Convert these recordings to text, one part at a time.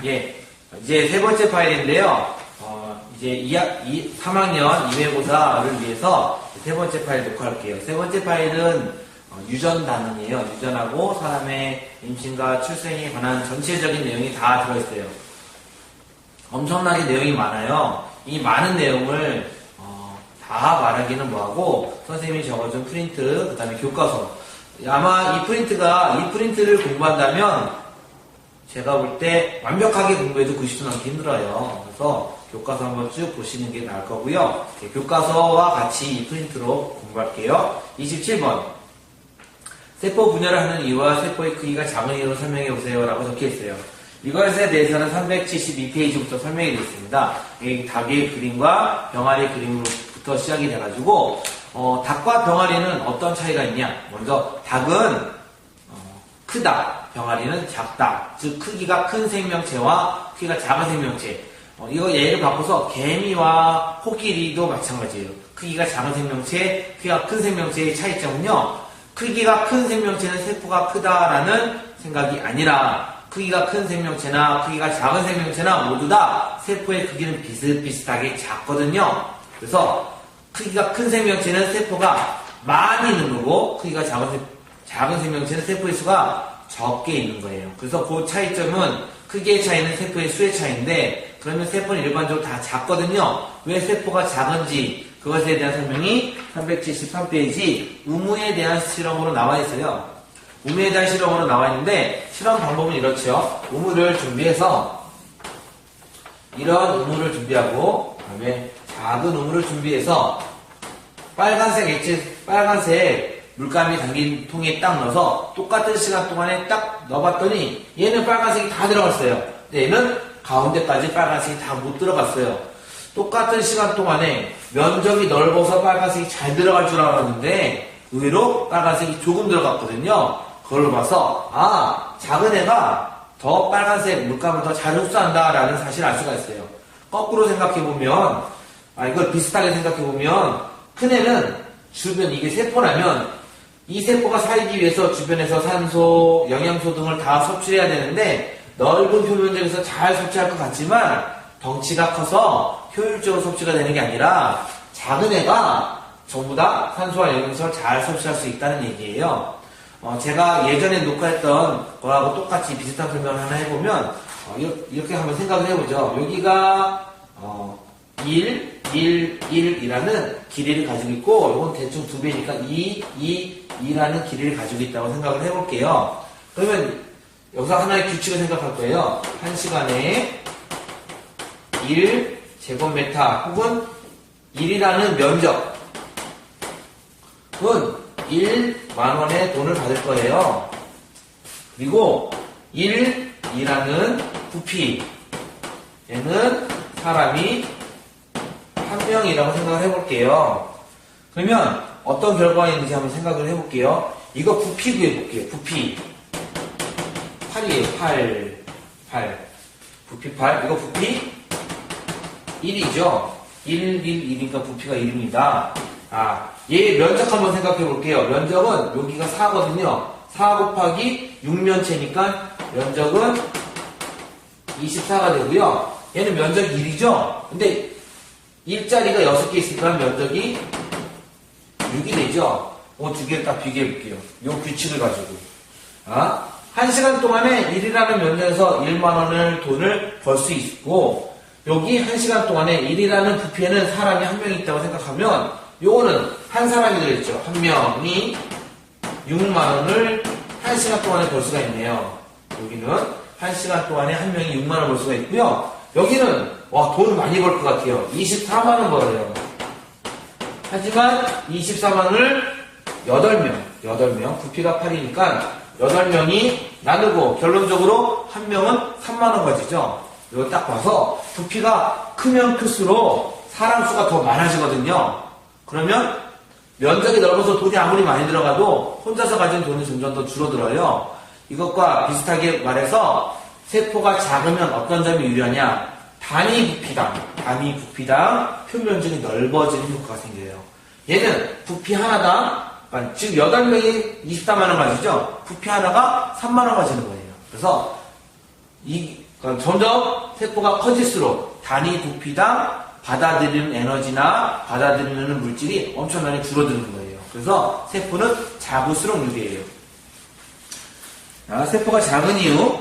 예, 이제 세 번째 파일인데요. 이제 3학년 2회고사를 위해서 세 번째 파일 녹화할게요. 세 번째 파일은 유전 단원이에요. 유전하고 사람의 임신과 출생에 관한 전체적인 내용이 다 들어있어요. 엄청나게 내용이 많아요. 이 많은 내용을 다 말하기는 뭐하고 선생님이 적어준 프린트, 그 다음에 교과서. 아마 이 프린트를 공부한다면 제가 볼 때 완벽하게 공부해도 90도 넘기 힘들어요. 그래서 교과서 한번 쭉 보시는 게 나을 거고요. 교과서와 같이 이 프린트로 공부할게요. 27번. 세포 분열을 하는 이유와 세포의 크기가 작은 이유로 설명해 보세요. 라고 적혀 있어요. 이것에 대해서는 372페이지부터 설명이 되어 있습니다. 이 닭의 그림과 병아리 그림부터 시작이 돼가지고, 닭과 병아리는 어떤 차이가 있냐? 먼저, 닭은 크다. 병아리는 작다. 즉 크기가 큰 생명체와 크기가 작은 생명체. 이거 예를 바꿔서 개미와 코끼리도 마찬가지예요. 크기가 작은 생명체, 크기가 큰 생명체의 차이점은요. 크기가 큰 생명체는 세포가 크다라는 생각이 아니라 크기가 큰 생명체나 크기가 작은 생명체나 모두 다 세포의 크기는 비슷비슷하게 작거든요. 그래서 크기가 큰 생명체는 세포가 많이 있는 거고 크기가 작은 생명체는 세포의 수가 적게 있는 거예요. 그래서 그 차이점은 크기의 차이는 세포의 수의 차이인데 그러면 세포는 일반적으로 다 작거든요. 왜 세포가 작은지 그것에 대한 설명이 373페이지 의무에 대한 실험으로 나와 있어요. 의무에 대한 실험으로 나와 있는데 실험 방법은 이렇죠. 의무를 준비해서 이런 의무를 준비하고 그다음에 작은 의무를 준비해서 빨간색 물감이 담긴 통에 딱 넣어서 똑같은 시간 동안에 딱 넣어봤더니 얘는 빨간색이 다 들어갔어요. 근데 얘는 가운데까지 빨간색이 다 못 들어갔어요. 똑같은 시간 동안에 면적이 넓어서 빨간색이 잘 들어갈 줄 알았는데 의외로 빨간색이 조금 들어갔거든요. 그걸로 봐서 작은 애가 더 빨간색 물감을 더 잘 흡수한다라는 사실을 알 수가 있어요. 거꾸로 생각해보면 이걸 비슷하게 생각해보면 큰 애는 주변 이게 세포라면 이 세포가 살기 위해서 주변에서 산소, 영양소 등을 다 섭취해야 되는데 넓은 표면적에서 잘 섭취할 것 같지만 덩치가 커서 효율적으로 섭취가 되는 게 아니라 작은 애가 전부 다 산소와 영양소를 잘 섭취할 수 있다는 얘기예요. 제가 예전에 녹화했던 거하고 똑같이 비슷한 설명을 하나 해보면 이렇게 한번 생각을 해보죠. 여기가 1이라는 길이를 가지고 있고 이건 대충 2배니까 2라는 길이를 가지고 있다고 생각을 해볼게요. 그러면 여기서 하나의 규칙을 생각할 거예요. 1시간에 1제곱미터 혹은 1이라는 면적은 1만원의 돈을 받을 거예요. 그리고 1이라는 부피 얘는 사람이 한 명이라고 생각을 해볼게요. 그러면 어떤 결과가 있는지 한번 생각을 해볼게요. 이거 부피 구해볼게요. 부피. 8이에요. 8. 부피 8. 이거 부피 1이죠. 1이니까 부피가 1입니다. 얘 면적 한번 생각해볼게요. 면적은 여기가 4거든요. 4 곱하기 6면체니까 면적은 24가 되고요. 얘는 면적이 1이죠. 근데 1자리가 6개 있으니까 면적이 6이 되죠. 두 개를 딱 비교해볼게요. 요 규칙을 가지고. 1시간 동안에 1이라는 면적에서 1만원을 돈을 벌 수 있고, 여기 1시간 동안에 1이라는 부피에는 사람이 한 명이 있다고 생각하면, 요거는 한 사람이 들어있죠. 한 명이 6만원을 1시간 동안에 벌 수가 있네요. 여기는 1시간 동안에 한 명이 6만원 벌 수가 있고요. 여기는 돈을 많이 벌 것 같아요. 24만원 벌어요. 하지만 24만원을 8명, 부피가 8이니까 8명이 나누고 결론적으로 한 명은 3만원 가지죠. 이거 딱 봐서 부피가 크면 클수록 사람 수가 더 많아지거든요. 그러면 면적이 넓어서 돈이 아무리 많이 들어가도 혼자서 가진 돈이 점점 더 줄어들어요. 이것과 비슷하게 말해서 세포가 작으면 어떤 점이 유리하냐? 단위 부피당 표면적이 넓어지는 효과가 생겨요. 얘는 부피 하나당, 즉 8명이 24만원 가지죠? 부피 하나가 3만원 가지는 거예요. 그래서 그럼 점점 세포가 커질수록 단위 부피당 받아들이는 에너지나 받아들이는 물질이 엄청나게 줄어드는 거예요. 그래서 세포는 작을수록 유리해요. 자, 세포가 작은 이유,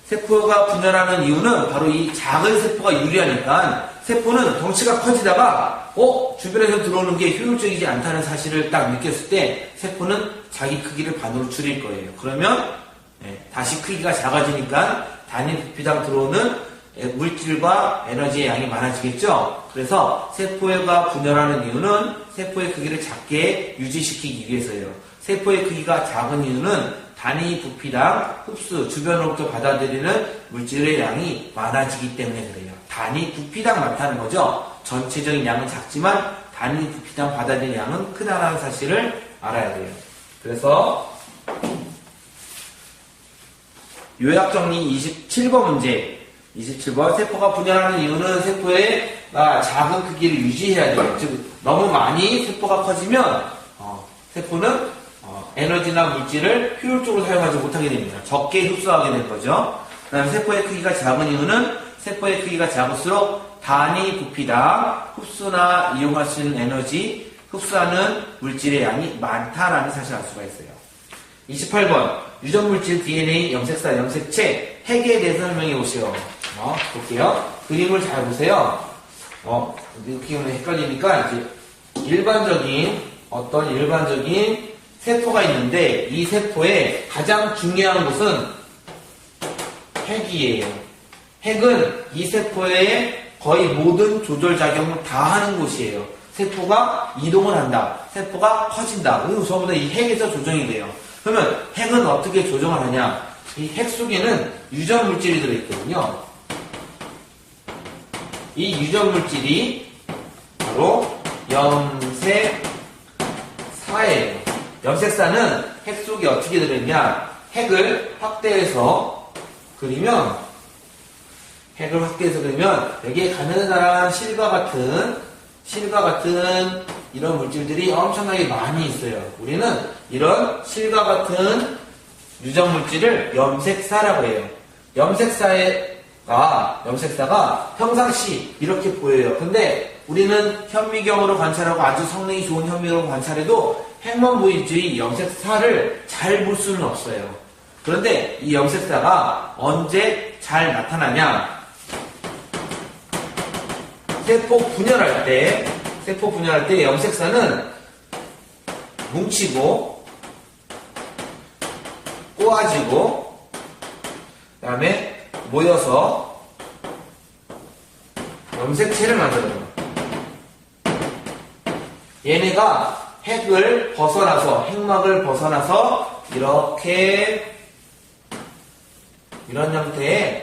세포가 분열하는 이유는 바로 이 작은 세포가 유리하니까 세포는 덩치가 커지다가 주변에서 들어오는 게 효율적이지 않다는 사실을 딱 느꼈을 때 세포는 자기 크기를 반으로 줄일 거예요. 그러면 다시 크기가 작아지니까 단위 부피당 들어오는 물질과 에너지의 양이 많아지겠죠. 그래서 세포가 분열하는 이유는 세포의 크기를 작게 유지시키기 위해서예요. 세포의 크기가 작은 이유는 단위 부피당 흡수, 주변으로부터 받아들이는 물질의 양이 많아지기 때문에 그래요. 단위 부피당 많다는 거죠. 전체적인 양은 작지만 단위 부피당 받아들이는 양은 크다는 사실을 알아야 돼요. 그래서 요약 정리 27번 문제. 27번 세포가 분열하는 이유는 세포의 작은 크기를 유지해야 돼요. 즉 너무 많이 세포가 커지면 세포는 에너지나 물질을 효율적으로 사용하지 못하게 됩니다. 적게 흡수하게 될 거죠. 그 다음에 세포의 크기가 작은 이유는 세포의 크기가 작을수록 단위 부피당 흡수나 이용할 수 있는 에너지, 흡수하는 물질의 양이 많다라는 사실을 알 수가 있어요. 28번 유전물질 DNA, 염색사, 염색체, 핵에 대해서 설명해 보시오. 볼게요. 그림을 잘 보세요. 이렇게 헷갈리니까 이제 일반적인 세포가 있는데 이 세포의 가장 중요한 곳은 핵이에요. 핵은 이 세포의 거의 모든 조절 작용을 다 하는 곳이에요. 세포가 이동을 한다. 세포가 커진다. 전부 다 이 핵에서 조정이 돼요. 그러면 핵은 어떻게 조정을 하냐? 이 핵 속에는 유전 물질이 들어있거든요. 이 유전 물질이 바로 염색사예요. 염색사는 핵 속에 어떻게 들어있냐? 핵을 확대해서 그리면 여기에 가느다란 실과 같은 이런 물질들이 엄청나게 많이 있어요. 우리는 이런 실과 같은 유전 물질을 염색사라고 해요. 염색사가 평상시 이렇게 보여요. 근데 우리는 현미경으로 관찰하고 아주 성능이 좋은 현미경으로 관찰해도 핵만 보이지 이 염색사를 잘 볼 수는 없어요. 그런데 이 염색사가 언제 잘 나타나냐? 세포 분열할 때 염색사는 뭉치고 꼬아지고 그 다음에 모여서 염색체를 만들어요. 얘네가 핵막을 벗어나서 이렇게 이런 형태의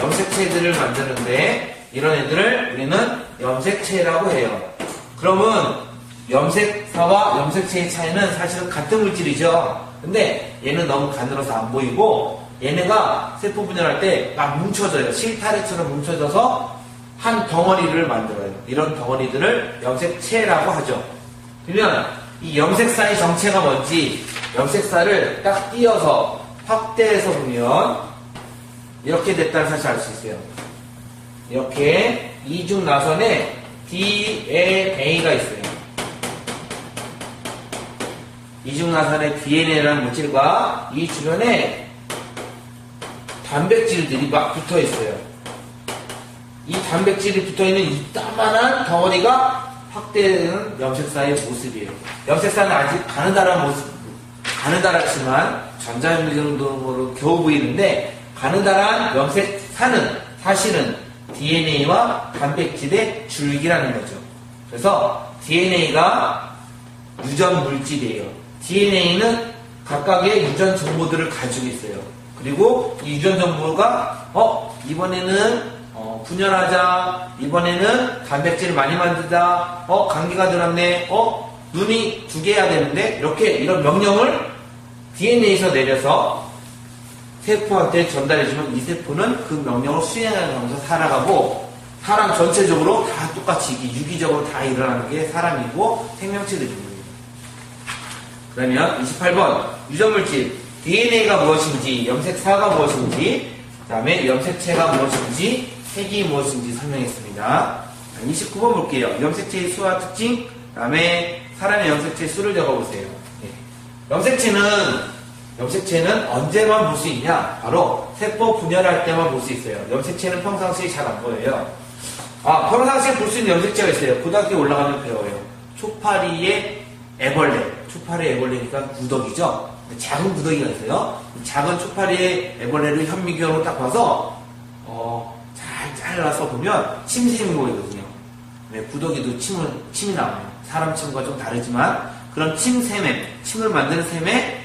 염색체들을 만드는데 이런 애들을 우리는 염색체라고 해요. 그러면 염색사와 염색체의 차이는 사실은 같은 물질이죠. 근데 얘는 너무 가늘어서 안 보이고 얘네가 세포 분열할 때 막 뭉쳐져요. 실타래처럼 뭉쳐져서 한 덩어리를 만들어요. 이런 덩어리들을 염색체라고 하죠. 그러면 이 염색사의 정체가 뭔지 염색사를 딱 띄어서 확대해서 보면 이렇게 됐다는 사실을 알 수 있어요. 이렇게 이중 나선에 DNA가 있어요. 이중 나선의 DNA라는 물질과 이 주변에 단백질들이 막 붙어 있어요. 이 단백질이 붙어 있는 이따만한 덩어리가 확대되는 염색사의 모습이에요. 염색사는 아직 가느다랗지만 전자현미 정도로 겨우 보이는데 가느다란 염색사는 사실은 DNA와 단백질의 줄기라는 거죠. 그래서 DNA가 유전 물질이에요. DNA는 각각의 유전 정보들을 가지고 있어요. 그리고 이 유전 정보가 이번에는 분열하자, 이번에는 단백질을 많이 만들자, 감기가 들었네, 눈이 2개 해야 되는데 이런 명령을 DNA에서 내려서 세포한테 전달해주면 이 세포는 그 명령을 수행하면서 살아가고 사람 전체적으로 다 똑같이 유기적으로 다 일어나는 게 사람이고 생명체들입니다. 그러면 28번 유전물질 DNA가 무엇인지 염색사가 무엇인지 다음에 염색체가 무엇인지, 색이 무엇인지 설명했습니다. 29번 볼게요. 염색체의 수와 특징, 그 다음에 사람의 염색체 수를 적어보세요. 염색체는 언제만 볼 수 있냐? 바로 세포 분열할 때만 볼 수 있어요. 염색체는 평상시에 잘 안 보여요. 평상시에 볼 수 있는 염색체가 있어요. 고등학교에 올라가면 배워요. 초파리의 애벌레. 초파리의 애벌레니까 구더기죠? 작은 구더기가 있어요. 작은 초파리의 애벌레를 현미경으로 딱 봐서, 잘 잘라서 보면 침샘이 보이거든요. 구더기도 침이 나와요. 사람 침과 좀 다르지만, 그런 침을 만드는 샘에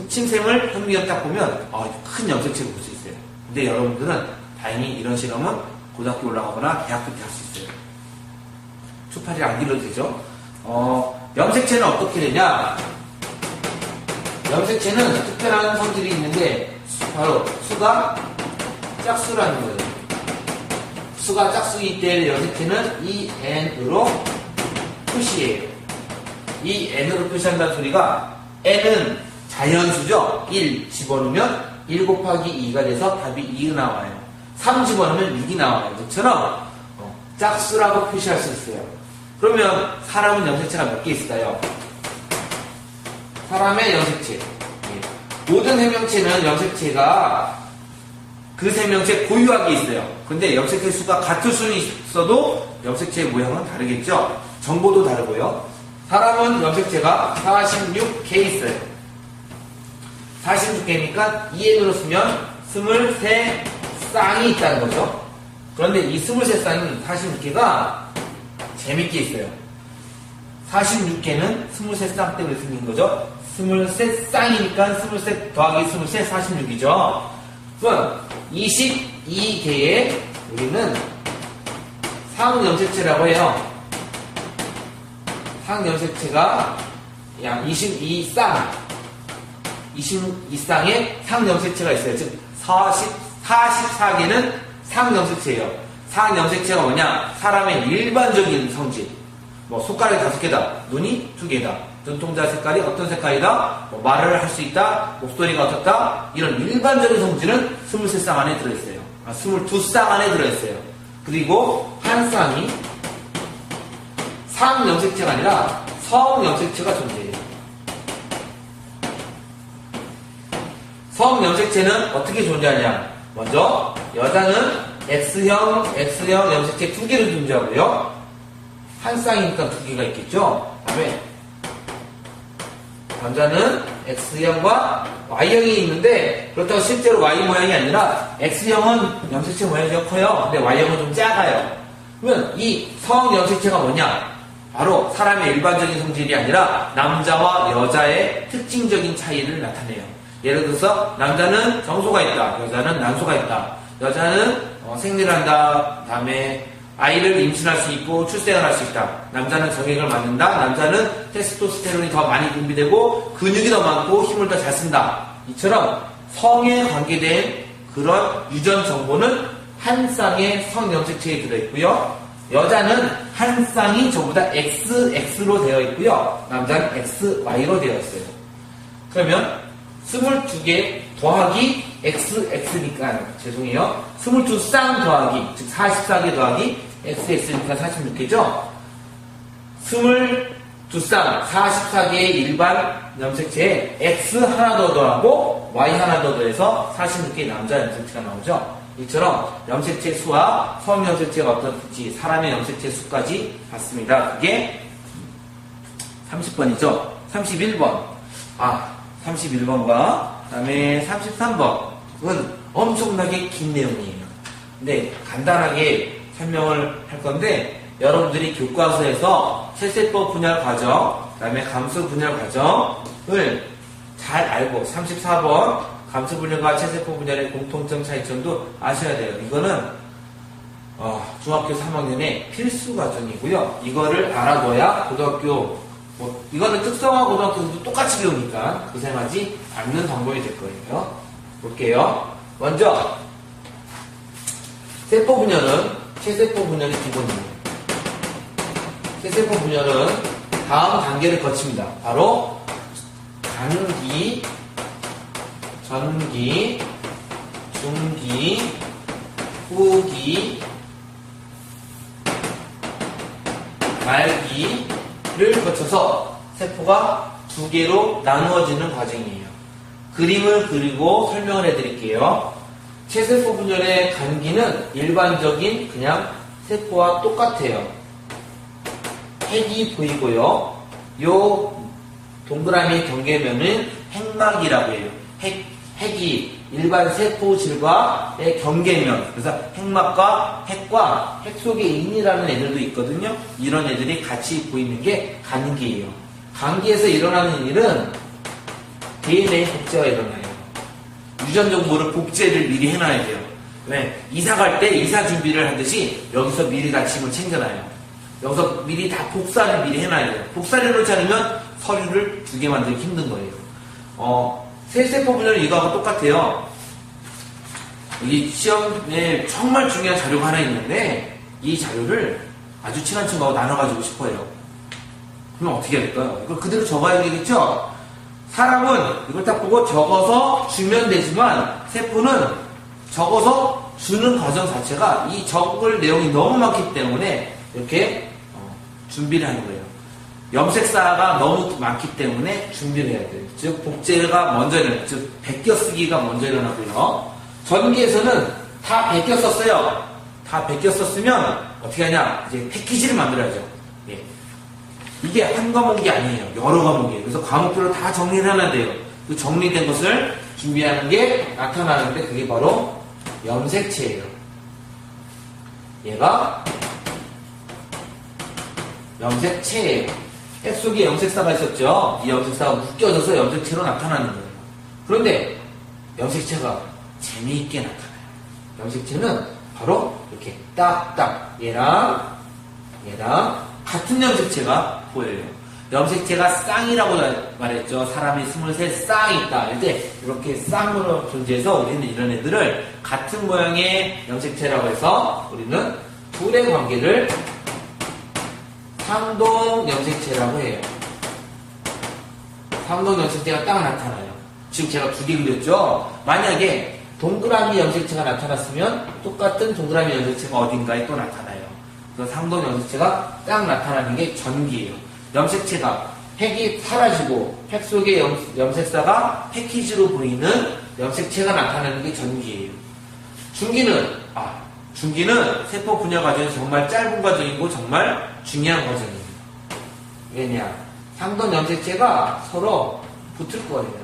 침샘을 현미경 딱 보면 큰 염색체를 볼 수 있어요. 근데 여러분들은 다행히 이런 실험은 고등학교 올라가거나 대학교 때 할 수 있어요. 초파리를 안 길러도 되죠. 염색체는 어떻게 되냐? 염색체는 특별한 성질이 있는데 바로 수가 짝수라는 거예요. 수가 짝수이기 때문에 염색체는 이 n으로 표시해요. 이 n으로 표시한다는 소리가 n은 자연수죠. 1 집어넣으면 1 곱하기 2가 돼서 답이 2가 나와요. 3 집어넣으면 6이 나와요. 이처럼 짝수라고 표시할 수 있어요. 그러면 사람은 염색체가 몇 개 있을까요? 사람의 염색체. 모든 생명체는 염색체가 그 생명체 고유하게 있어요. 근데 염색체 수가 같을 수는 있어도 염색체의 모양은 다르겠죠. 정보도 다르고요. 사람은 염색체가 46개 있어요. 46개니까 2n으로 쓰면 23쌍이 있다는 거죠. 그런데 이 23쌍이 46개가 재밌게 있어요. 46개는 23쌍 때문에 생긴 거죠. 23쌍이니까 23 더하기 23, 46이죠. 그럼 22개의 우리는 상염색체라고 해요. 상염색체가 약 22쌍의 상염색체가 있어요. 즉 44개는 상염색체예요. 상염색체가 뭐냐? 사람의 일반적인 성질. 손가락이 5개다. 눈이 2개다. 눈동자 색깔이 어떤 색깔이다. 말을 할 수 있다. 목소리가 어떻다. 이런 일반적인 성질은 23쌍 안에 들어있어요. 22쌍 안에 들어있어요. 그리고 한 쌍이 상염색체가 아니라 성염색체가 존재해요. 성염색체는 어떻게 존재하냐? 먼저 여자는 X형 염색체 2개를 존재하고요. 한 쌍이니까 2개가 있겠죠. 그다음에 남자는 X형과 Y형이 있는데 그렇다고 실제로 Y 모양이 아니라 X형은 염색체 모양이 좀 커요. 근데 Y형은 좀 작아요. 그러면 이 성염색체가 뭐냐? 바로 사람의 일반적인 성질이 아니라 남자와 여자의 특징적인 차이를 나타내요. 예를 들어서 남자는 정소가 있다. 여자는 난소가 있다. 여자는 생리를 한다. 다음에 아이를 임신할 수 있고 출생을 할 수 있다. 남자는 정액을 맞는다. 남자는 테스토스테론이 더 많이 분비되고 근육이 더 많고 힘을 더 잘 쓴다. 이처럼 성에 관계된 그런 유전 정보는 한 쌍의 성염색체에 들어있고요. 여자는 한 쌍이 전부 다 XX로 되어 있고요. 남자는 XY로 되어 있어요. 그러면 22개 더하기 XX니까 죄송해요. 22쌍 더하기 즉 44개 더하기 XX니까 46개죠. 22쌍 44개의 일반 염색체에 X 하나 더 더하고 Y 하나 더 더해서 46개의 남자 염색체가 나오죠. 이처럼 염색체 수와 성염색체가 어떻든지 사람의 염색체 수까지 봤습니다. 그게 30번이죠. 31번 31번과 그 다음에 33번은 엄청나게 긴 내용이에요. 근데 간단하게 설명을 할 건데 여러분들이 교과서에서 세세법 분열 과정, 그 다음에 감수 분열 과정을 잘 알고 34번 감수 분열과 세세법 분열의 공통점 차이점도 아셔야 돼요. 이거는 중학교 3학년의 필수 과정이고요. 이거를 알아둬야 고등학교 이거는 특성화 고등학교에서도 똑같이 배우니까 고생하지 않는 방법이 될 거예요. 볼게요. 먼저 세포 분열은 체세포 분열이 기본이에요. 체세포 분열은 다음 단계를 거칩니다. 바로 전기, 후기, 말기를 거쳐서 세포가 두 개로 나누어지는 과정이에요. 그림을 그리고 설명을 해드릴게요. 체세포 분열의 간기는 일반적인 그냥 세포와 똑같아요. 핵이 보이고요. 요 동그라미 경계면은 핵막이라고 해요. 핵이 일반 세포질과의 경계면. 그래서 핵막과 핵 속에 인이라는 애들도 있거든요. 이런 애들이 같이 보이는 게 간기예요. 간기에서 일어나는 일은 DNA 복제가 일어나요. 유전 정보를 복제를 미리 해놔야 돼요. 왜? 이사 갈 때 이사 준비를 하듯이 여기서 미리 다짐을 챙겨놔요. 여기서 미리 다 복사를 미리 해놔야 돼요. 복사를 해놓지 않으면 서류를 두 개 만들기 힘든 거예요. 세세포 분열은 이거하고 똑같아요. 이 시험에 정말 중요한 자료가 하나 있는데 이 자료를 아주 친한 친구하고 나눠가지고 싶어요. 그럼 어떻게 해야 될까요? 이걸 그대로 적어야 되겠죠? 사람은 이걸 딱 보고 적어서 주면 되지만 세포는 적어서 주는 과정 자체가 이 적을 내용이 너무 많기 때문에 이렇게 준비를 하는 거예요. 염색사가 너무 많기 때문에 준비를 해야 돼요. 즉 복제가 먼저 일어나요. 즉 베껴 쓰기가 먼저 일어나고요. 전기에서는 다 베껴 썼어요. 다 베껴 썼으면 어떻게 하냐? 이제 패키지를 만들어야죠. 예. 이게 한 과목이 아니에요. 여러 과목이에요. 그래서 과목별로 다 정리를 해놔야 돼요. 그 정리된 것을 준비하는 게 나타나는데 그게 바로 염색체예요. 얘가 염색체예요. 핵 속에 염색사가 있었죠. 이 염색사가 묶여져서 염색체로 나타나는 거예요. 그런데 염색체가 재미있게 나타나요. 염색체는 바로 이렇게 딱딱 얘랑 같은 염색체가 보여요. 염색체가 쌍이라고 말했죠. 사람이 23 쌍이 있다. 이때 이렇게 쌍으로 존재해서 우리는 이런 애들을 같은 모양의 염색체라고 해서 우리는 둘의 관계를 상동 염색체라고 해요. 상동 염색체가 딱 나타나요. 지금 제가 두 개 그렸죠? 만약에 동그라미 염색체가 나타났으면 똑같은 동그라미 염색체가 어딘가에 또 나타나요. 그래서 상동 염색체가 딱 나타나는 게 전기예요. 염색체가 핵이 사라지고 핵 속의 염색사가 패키지로 보이는 염색체가 나타나는 게 전기예요. 중기는 세포 분열 과정에서 정말 짧은 과정이고 정말 중요한 과정이에요. 왜냐? 상동 염색체가 서로 붙을 거예요.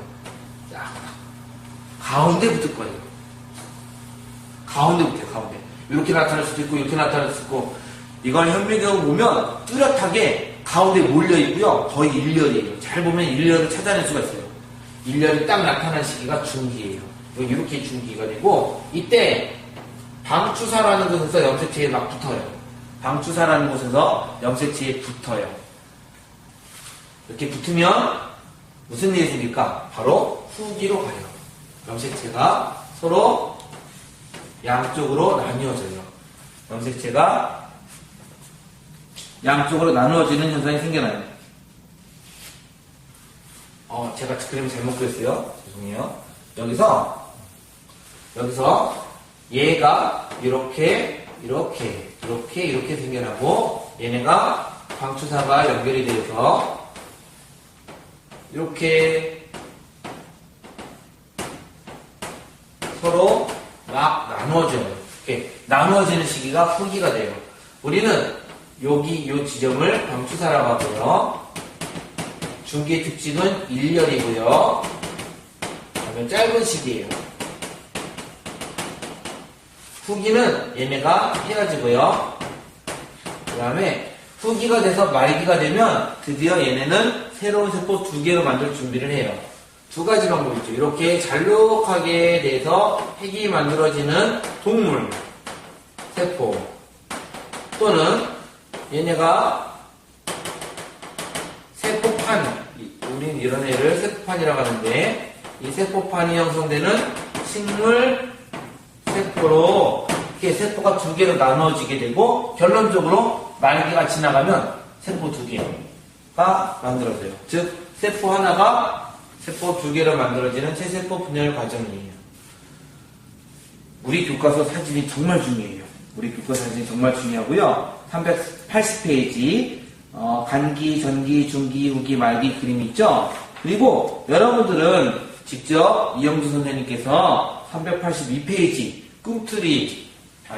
가운데 붙을 거예요. 가운데 붙어요, 가운데. 이렇게 나타날 수도 있고, 이렇게 나타날 수도 있고, 이걸 현미경을 보면 뚜렷하게 가운데 몰려있고요. 거의 일렬이에요. 잘 보면 일렬을 찾아낼 수가 있어요. 일렬이 딱 나타난 시기가 중기예요. 이렇게 중기가 되고, 이때 방추사라는 곳에서 염색체에 막 붙어요. 방추사라는 곳에서 염색체에 붙어요. 이렇게 붙으면 무슨 일이 생길까? 바로 후기로 가요. 염색체가 서로 양쪽으로 나뉘어져요. 염색체가 양쪽으로 나누어지는 현상이 생겨나요. 제가 그림을 잘못 그렸어요. 죄송해요. 여기서 얘가 이렇게 생겨나고 얘네가 방추사가 연결이 되어서 이렇게 서로 막 나누어져요. 이렇게 나누어지는 시기가 후기가 돼요. 우리는 요 지점을 방추사라고 하고요. 중기의 특징은 일렬이고요. 그러면 짧은 시기예요. 후기는 얘네가 헤어지고요. 그 다음에 후기가 돼서 말기가 되면 드디어 얘네는 새로운 세포 두 개로 만들 준비를 해요. 두 가지 방법이 있죠. 이렇게 잘록하게 돼서 핵이 만들어지는 동물, 세포, 또는 얘네가 세포판, 우린 이런 애를 세포판이라고 하는데 이 세포판이 형성되는 식물 세포로 이렇게 세포가 두 개로 나누어지게 되고 결론적으로 말기가 지나가면 세포 두 개가 만들어져요. 즉 세포 하나가 세포 두 개로 만들어지는 체세포 분열 과정이에요. 우리 교과서 사진이 정말 중요해요. 우리 교과서 사진이 정말 중요하고요. 380페이지 간기, 전기, 중기, 후기, 말기 그림이 있죠. 그리고 여러분들은 직접 이영주 선생님께서 382페이지 꿈틀이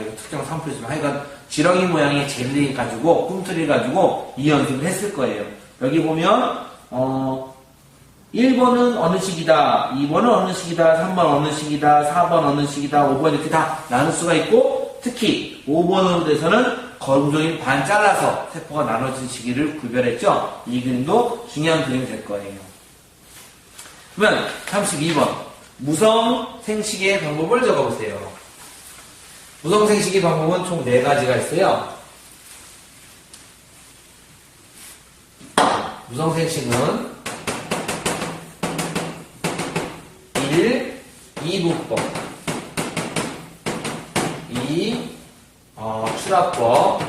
이거 특정 산풀이지만 하여간 지렁이 모양의 젤리 가지고 꿈틀이 가지고 이 연습을 했을 거예요. 여기 보면 1번은 어느 식이다, 2번은 어느 식이다, 3번 어느 식이다, 4번 어느 식이다, 5번 이렇게 다 나눌 수가 있고, 특히 5번으로 돼서는 거름종이 반 잘라서 세포가 나눠진 시기를 구별했죠. 이 그림도 중요한 그림이 될 거예요. 그러면 32번 무성 생식의 방법을 적어보세요. 무성 생식의 방법은 총 4가지가 있어요. 무성 생식은 1. 이분법 2. 출합법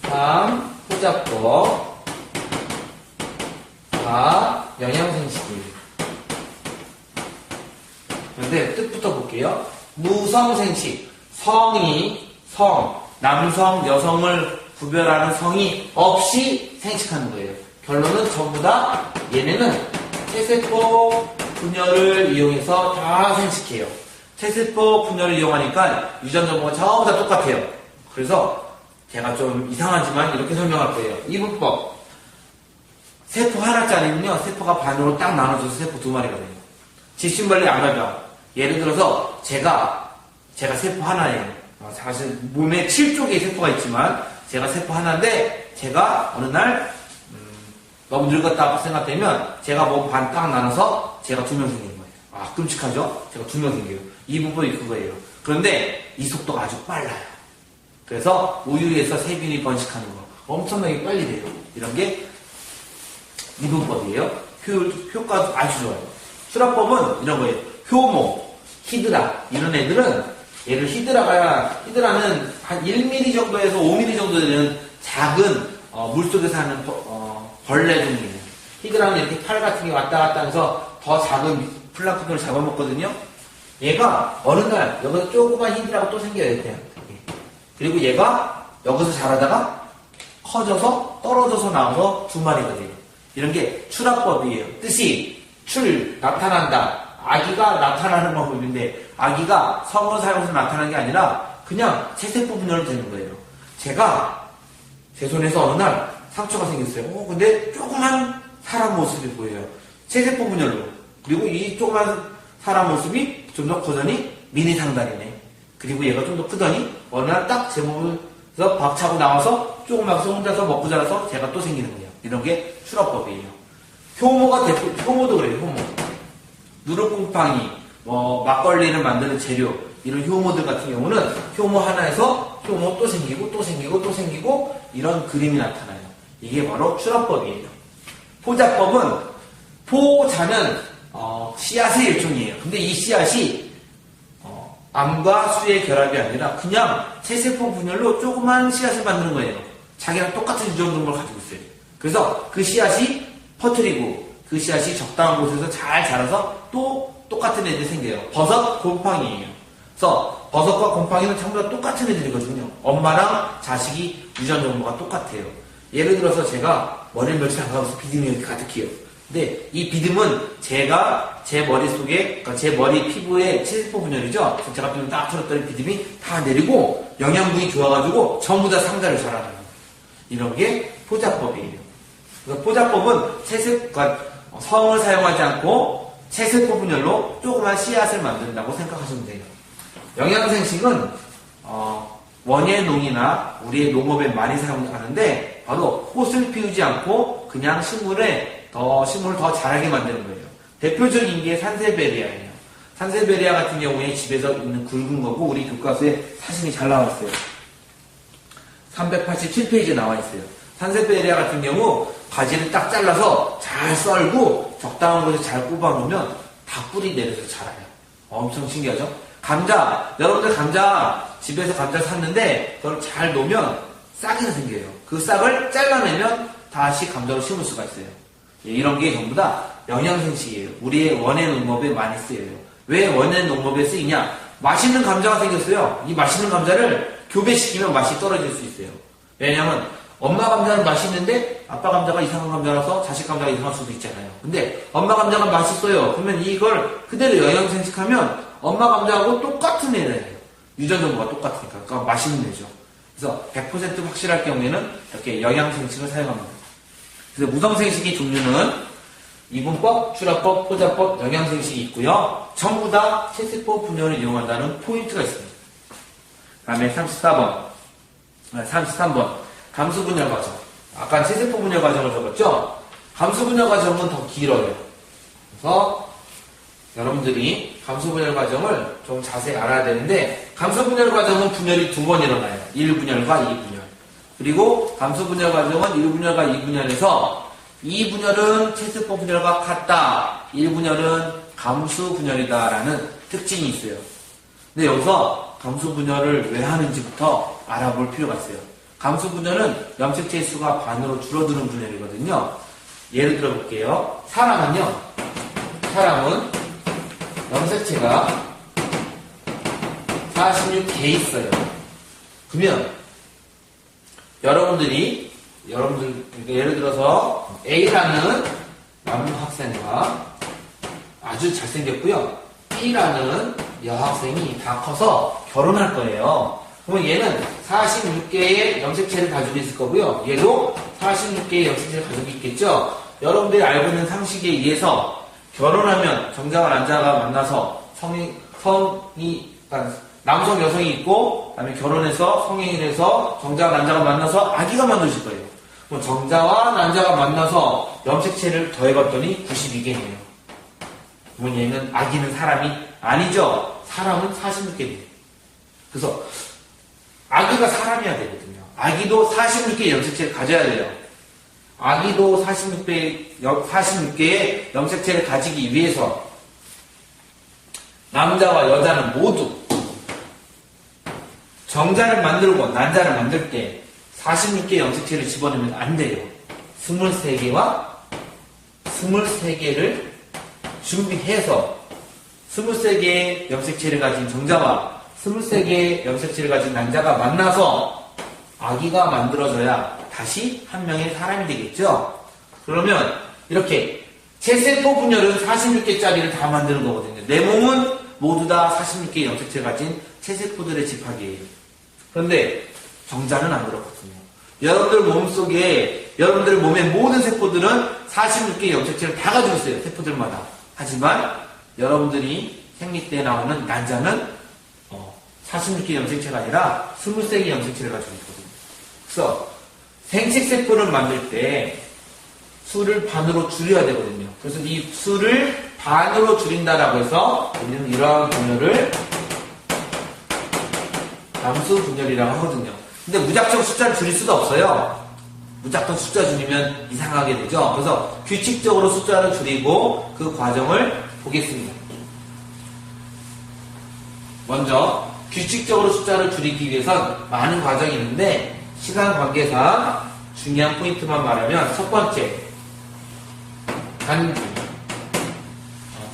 3. 포잡법 4. 영양생식이. 그런데 뜻부터 볼게요. 무성생식, 남성, 여성을 구별하는 성이 없이 생식하는 거예요. 결론은 전부 다 얘네는 체세포 분열을 이용해서 다 생식해요. 체세포 분열을 이용하니까 유전 정보가 전부 다 똑같아요. 그래서 제가 좀 이상하지만 이렇게 설명할 거예요. 이분법. 세포 하나짜리는요, 세포가 반으로 딱 나눠져서 세포 2마리가 돼요. 집신벌레 암혈병. 예를 들어서 제가 세포 하나예요. 사실 몸에 7쪽의 세포가 있지만 제가 세포 하나인데 제가 어느 날 너무 늙었다고 생각되면 제가 몸 반 딱 나눠서 제가 2명 생기는 거예요. 끔찍하죠? 제가 2명 생겨요. 이 부분이 그거예요. 그런데 이 속도가 아주 빨라요. 그래서 우유에서 세균이 번식하는 거 엄청나게 빨리 돼요. 이런 게 이분법이에요. 효과도 아주 좋아요. 수납법은 이런 거예요. 효모, 히드라 이런 애들은 얘를 히드라는 한 1mm 정도에서 5mm 정도 되는 작은 물속에 사는 벌레 종류예요. 히드라는 이렇게 팔 같은 게 왔다 갔다 하면서 더 작은 플랑크톤을 잡아먹거든요. 얘가 어느 날 여기서 조그만 히드라가 또 생겨요. 그냥. 그리고 얘가 여기서 자라다가 커져서 떨어져서 나와서 2마리가 돼요. 이런 게 출합법이에요. 뜻이 나타난다. 아기가 나타나는 방법인데 아기가 성을 사용해서 나타나는 게 아니라 그냥 체세포 분열로 되는 거예요. 제가 제 손에서 어느 날 상처가 생겼어요. 근데 조그만 사람 모습이 보여요. 체세포 분열로. 그리고 이 조그만 사람 모습이 좀 더 커더니 미니 상단이네. 그리고 얘가 좀 더 크더니 어느 날 딱 제 몸에서 박차고 나와서 조그맣게 혼자서 먹고 자라서 제가 또 생기는 거예요. 이런 게 출합법이에요. 효모도 그래요. 효모. 누룩곰팡이, 막걸리를 만드는 재료, 이런 효모들 같은 경우는 효모 하나에서 효모 또 생기고 또 생기고 또 생기고 이런 그림이 나타나요. 이게 바로 출합법이에요. 포자법은 포자는 씨앗의 일종이에요. 근데 이 씨앗이 암과 수의 결합이 아니라 그냥 체세포 분열로 조그만 씨앗을 만드는 거예요. 자기랑 똑같은 유전 정보를 가지고 있어요. 그래서 그 씨앗이 퍼뜨리고 그 씨앗이 적당한 곳에서 잘 자라서 또 똑같은 애들이 생겨요. 버섯, 곰팡이에요. 그래서 버섯과 곰팡이는 전부 다 똑같은 애들이거든요. 엄마랑 자식이 유전 정보가 똑같아요. 예를 들어서 제가 머리를 며칠 안 감아서 비듬이 이렇게 가득해요. 근데 이 비듬은 제가 제 머릿속에, 그러니까 제 머리 피부에 체세포 분열이죠. 제가 비듬 딱 틀었더니 비듬이 다 내리고 영양분이 좋아가지고 전부 다 상자를 자라는 거예요. 이런 게 포자법이에요. 그래서 포자법은 그러니까 성을 사용하지 않고 체세포 분열로 조그만 씨앗을 만든다고 생각하시면 돼요. 영양생식은 원예농이나 우리의 농업에 많이 사용하는데 바로 꽃을 피우지 않고 그냥 식물을 더 자라게 만드는 거예요. 대표적인 게 산세베리아예요. 산세베리아 같은 경우에 집에서 있는 굵은 거고 우리 교과서에 사진이 잘 나왔어요. 387페이지에 나와 있어요. 산세베리아 같은 경우 가지를 딱 잘라서 잘 썰고 적당한 곳에 잘 꼽아놓으면 다 뿌리 내려서 자라요. 엄청 신기하죠? 감자, 여러분들 감자 집에서 감자 샀는데 그걸 잘 놓으면 싹이 생겨요. 그 싹을 잘라내면 다시 감자로 심을 수가 있어요. 이런 게 전부 다 영양생식이에요. 우리의 원예 농업에 많이 쓰여요. 왜 원예는 농법에 쓰이냐? 맛있는 감자가 생겼어요. 이 맛있는 감자를 교배시키면 맛이 떨어질 수 있어요. 왜냐면 엄마 감자는 맛있는데 아빠 감자가 이상한 감자라서 자식 감자가 이상할 수도 있잖아요. 근데 엄마 감자가 맛있어요. 그러면 이걸 그대로 영양생식하면 엄마 감자하고 똑같은 애예요. 유전 정보가 똑같으니까. 그러니까 맛있는 애죠. 그래서 100% 확실할 경우에는 이렇게 영양생식을 사용합니다. 그래서 무성생식의 종류는 이분법, 출하법, 포자법, 영양생식이 있고요. 전부 다 체세포 분열을 이용한다는 포인트가 있습니다. 다음에 33번 감수분열 과정. 아까 체세포 분열 과정을 적었죠? 감수분열 과정은 더 길어요. 그래서 여러분들이 감수분열 과정을 좀 자세히 알아야 되는데, 감수분열 과정은 분열이 두 번 일어나요. 1분열과 2분열. 그리고 감수분열 과정은 1분열과 2분열에서 2분열은 체세포 분열과 같다. 1분열은 감수분열이다라는 특징이 있어요. 근데 여기서 감수분열을 왜 하는지부터 알아볼 필요가 있어요. 감수분열은 염색체의 수가 반으로 줄어드는 분열이거든요. 예를 들어 볼게요. 사람은 염색체가 46개 있어요. 그러면 여러분들 예를 들어서 A라는 남학생과 아주 잘생겼고요. B라는 여학생이 다 커서 결혼할 거예요. 그러면 얘는 46개의 염색체를 가지고 있을 거고요. 얘도 46개의 염색체를 가지고 있겠죠. 여러분들이 알고 있는 상식에 의해서 결혼하면 정자와 난자가 만나서 남성 여성이 있고, 그다음에 결혼해서 성행위를 해서 정자와 난자가 만나서 아기가 만들어질 거예요. 그럼 정자와 난자가 만나서 염색체를 더해봤더니 92개네요. 그러면 얘는 아기는 사람이 아니죠. 사람은 46개예요. 그래서 아기가 사람이어야 되거든요. 아기도 46개의 염색체를 가져야 돼요. 아기도 46개의 염색체를 가지기 위해서 남자와 여자는 모두 정자를 만들고 난자를 만들 때 46개의 염색체를 집어넣으면 안 돼요. 23개를 준비해서 23개의 염색체를 가진 정자와 23개의 염색체를 가진 난자가 만나서 아기가 만들어져야 다시 한 명의 사람이 되겠죠. 그러면 이렇게 체세포 분열은 46개짜리를 다 만드는 거거든요. 내 몸은 모두 다 46개의 염색체를 가진 체세포들의 집합이에요. 그런데 정자는 안 그렇거든요. 여러분들 몸의 모든 세포들은 46개의 염색체를 다 가지고 있어요. 세포들마다. 하지만 여러분들이 생리 때 나오는 난자는 46개의 염색체가 아니라 23개의 염색체를 가지고 있거든요. 그래서 생식세포를 만들 때 수를 반으로 줄여야 되거든요. 그래서 이 수를 반으로 줄인다라고 해서 우리는 이러한 분열을 감수분열이라고 하거든요. 근데 무작정 숫자를 줄일 수도 없어요. 무작정 숫자 줄이면 이상하게 되죠. 그래서 규칙적으로 숫자를 줄이고 그 과정을 보겠습니다. 먼저 규칙적으로 숫자를 줄이기 위해선 많은 과정이 있는데 시간 관계상 중요한 포인트만 말하면 첫 번째, 간기.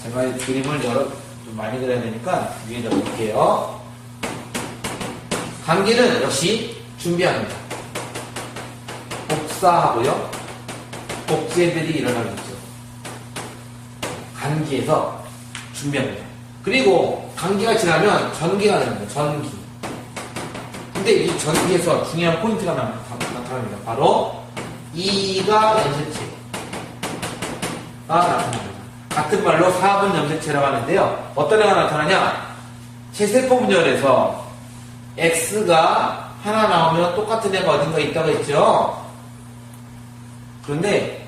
제가 그림을 좀 많이 그려야 되니까 위에다 볼게요. 간기는 역시 준비합니다. 복사하고요. 복제들이 일어나겠죠. 간기에서 준비합니다. 그리고 간기가 지나면 전기가 됩니다. 전기. 근데 이 전기에서 중요한 포인트가 나타납니다. 바로 이가 염색체가 나타납니다. 같은 말로 4분 염색체라고 하는데요. 어떤 애가 나타나냐? 체세포 분열에서 X가 하나 나오면 똑같은 애가 어딘가 있다고 했죠. 그런데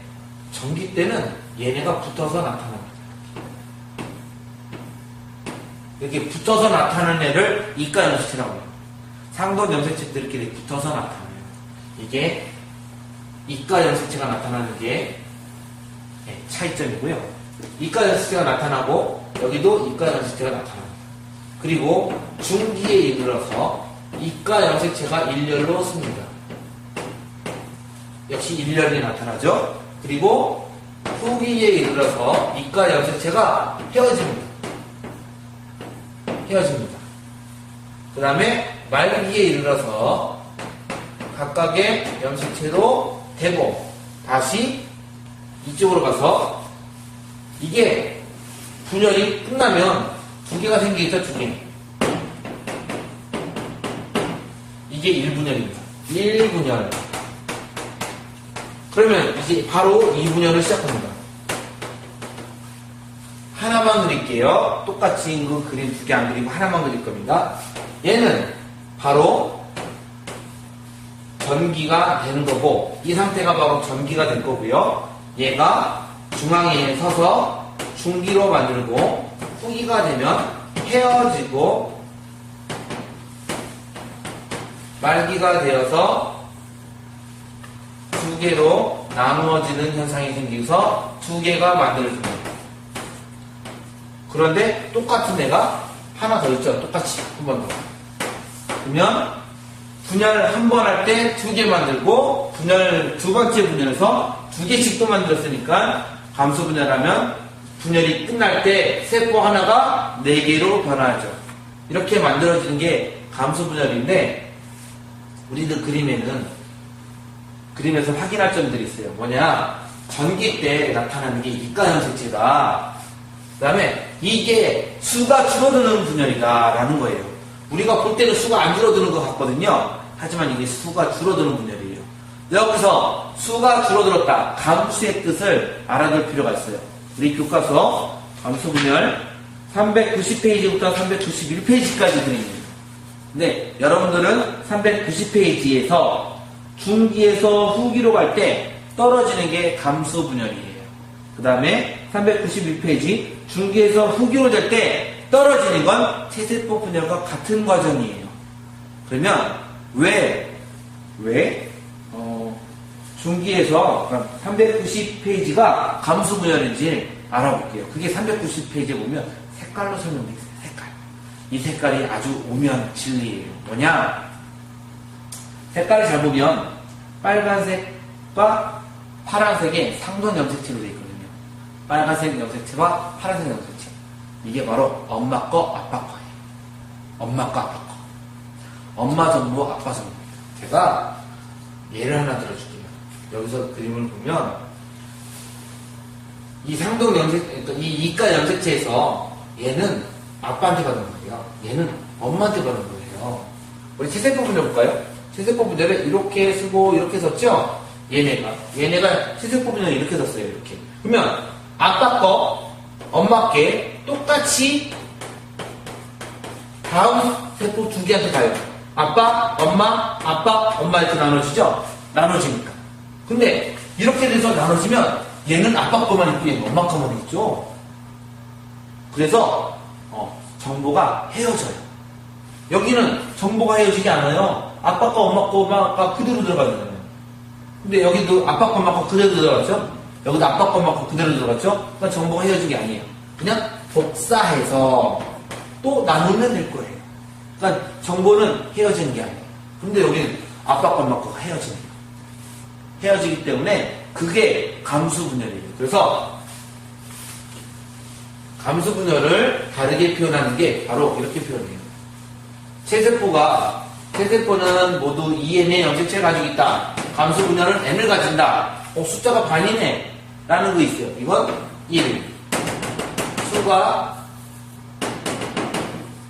전기 때는 얘네가 붙어서 나타납니다. 이렇게 붙어서 나타나는 애를 이가 염색체라고 해요. 상돈 염색체들끼리 붙어서 나타나요. 이게 이가 염색체가 나타나는 게 차이점이고요. 이가 염색체가 나타나고 여기도 이가 염색체가 나타납니다. 그리고 중기에 이르러서 이가 염색체가 일렬로 씁니다. 역시 일렬이 나타나죠. 그리고 후기에 이르러서 이가 염색체가 헤어집니다. 헤어집니다. 그 다음에 말기에 이르러서 각각의 염색체로 대고 다시 이쪽으로 가서 이게 분열이 끝나면 두 개가 생기겠죠, 두 개. 이게 1분열입니다. 1분열. 그러면 이제 바로 2분열을 시작합니다. 하나만 그릴게요. 똑같이 그 그림 두 개 안 그리고 하나만 그릴 겁니다. 얘는 바로 전기가 되는 거고, 이 상태가 바로 전기가 될 거고요. 얘가 중앙에 서서 중기로 만들고, 후기가 되면 헤어지고, 말기가 되어서 두 개로 나누어지는 현상이 생기서 두 개가 만들어집니다. 그런데 똑같은 애가 하나 더 있죠. 똑같이 한 번 더. 그러면 분열 한 번 할 때 두 개 만들고, 분열 두 번째 분열에서 두 개씩 또 만들었으니까 감소 분열하면 분열이 끝날 때 세포 하나가 네 개로 변하죠. 이렇게 만들어지는 게 감소 분열인데, 우리들 그림에서 확인할 점들이 있어요. 뭐냐, 전기 때 나타나는 게 이가염색체다. 그 다음에 이게 수가 줄어드는 분열이다 라는 거예요. 우리가 볼 때는 수가 안 줄어드는 것 같거든요. 하지만 이게 수가 줄어드는 분열이에요. 여기서 수가 줄어들었다, 감수의 뜻을 알아둘 필요가 있어요. 우리 교과서 감수 분열 390페이지부터 391페이지까지 그림입니다. 근데 여러분들은 390페이지에서 중기에서 후기로 갈 때 떨어지는 게 감수 분열이에요. 그 다음에 391페이지 중기에서 후기로 될 때 떨어지는 건 체세포 분열과 같은 과정이에요. 그러면 왜 중기에서 390페이지가 감수 분열인지 알아볼게요. 그게 390페이지에 보면 색깔로 설명되어 있어요. 색깔. 이 색깔이 아주 오면 진리예요. 뭐냐? 색깔을 잘 보면 빨간색과 파란색의 상전 염색체로 되어 있거든요. 빨간색 염색체와 파란색 염색체. 이게 바로 엄마 거, 아빠 거예요. 엄마 거, 아빠 거. 엄마 전부, 아빠 전부. 제가 예를 하나 들어줄게요. 여기서 그림을 보면 이 상동 염색, 이 이가 염색체에서 얘는 아빠한테 받은 거예요. 얘는 엄마한테 받은 거예요. 우리 체세포 분열 볼까요? 체세포 분열을 이렇게 쓰고 이렇게 썼죠? 얘네가 체세포 분열을 이렇게 썼어요. 이렇게. 그러면 아빠 거, 엄마 게 똑같이 다음 세포 두 개한테 가요. 아빠, 엄마 이렇게 나눠지죠? 나눠지니까. 근데 이렇게 돼서 나눠지면 얘는 아빠 거만 있고 얘는 엄마 거만 있죠? 그래서 정보가 헤어져요. 여기는 정보가 헤어지지 않아요. 아빠 거, 엄마 거, 엄마 거 그대로 들어가잖아요. 근데 여기도 아빠 거, 엄마 거 그대로 들어갔죠? 여기도 아빠 거, 엄마 거 그대로 들어갔죠? 그러니까 정보가 헤어진 게 아니에요. 그냥 복사해서 또 나누면 될 거예요. 그러니까 정보는 헤어지는 게 아니에요. 근데 여기는 아빠 거, 엄마 거가 헤어지는 거예요. 헤어지기 때문에 그게 감수 분열이에요. 그래서 감수 분열을 다르게 표현하는 게 바로 이렇게 표현해요. 체세포는 모두 2N의 염색체를 가지고 있다. 감수 분열은 N을 가진다. 숫자가 반이네 라는 거 있어요. 이건 1. 수가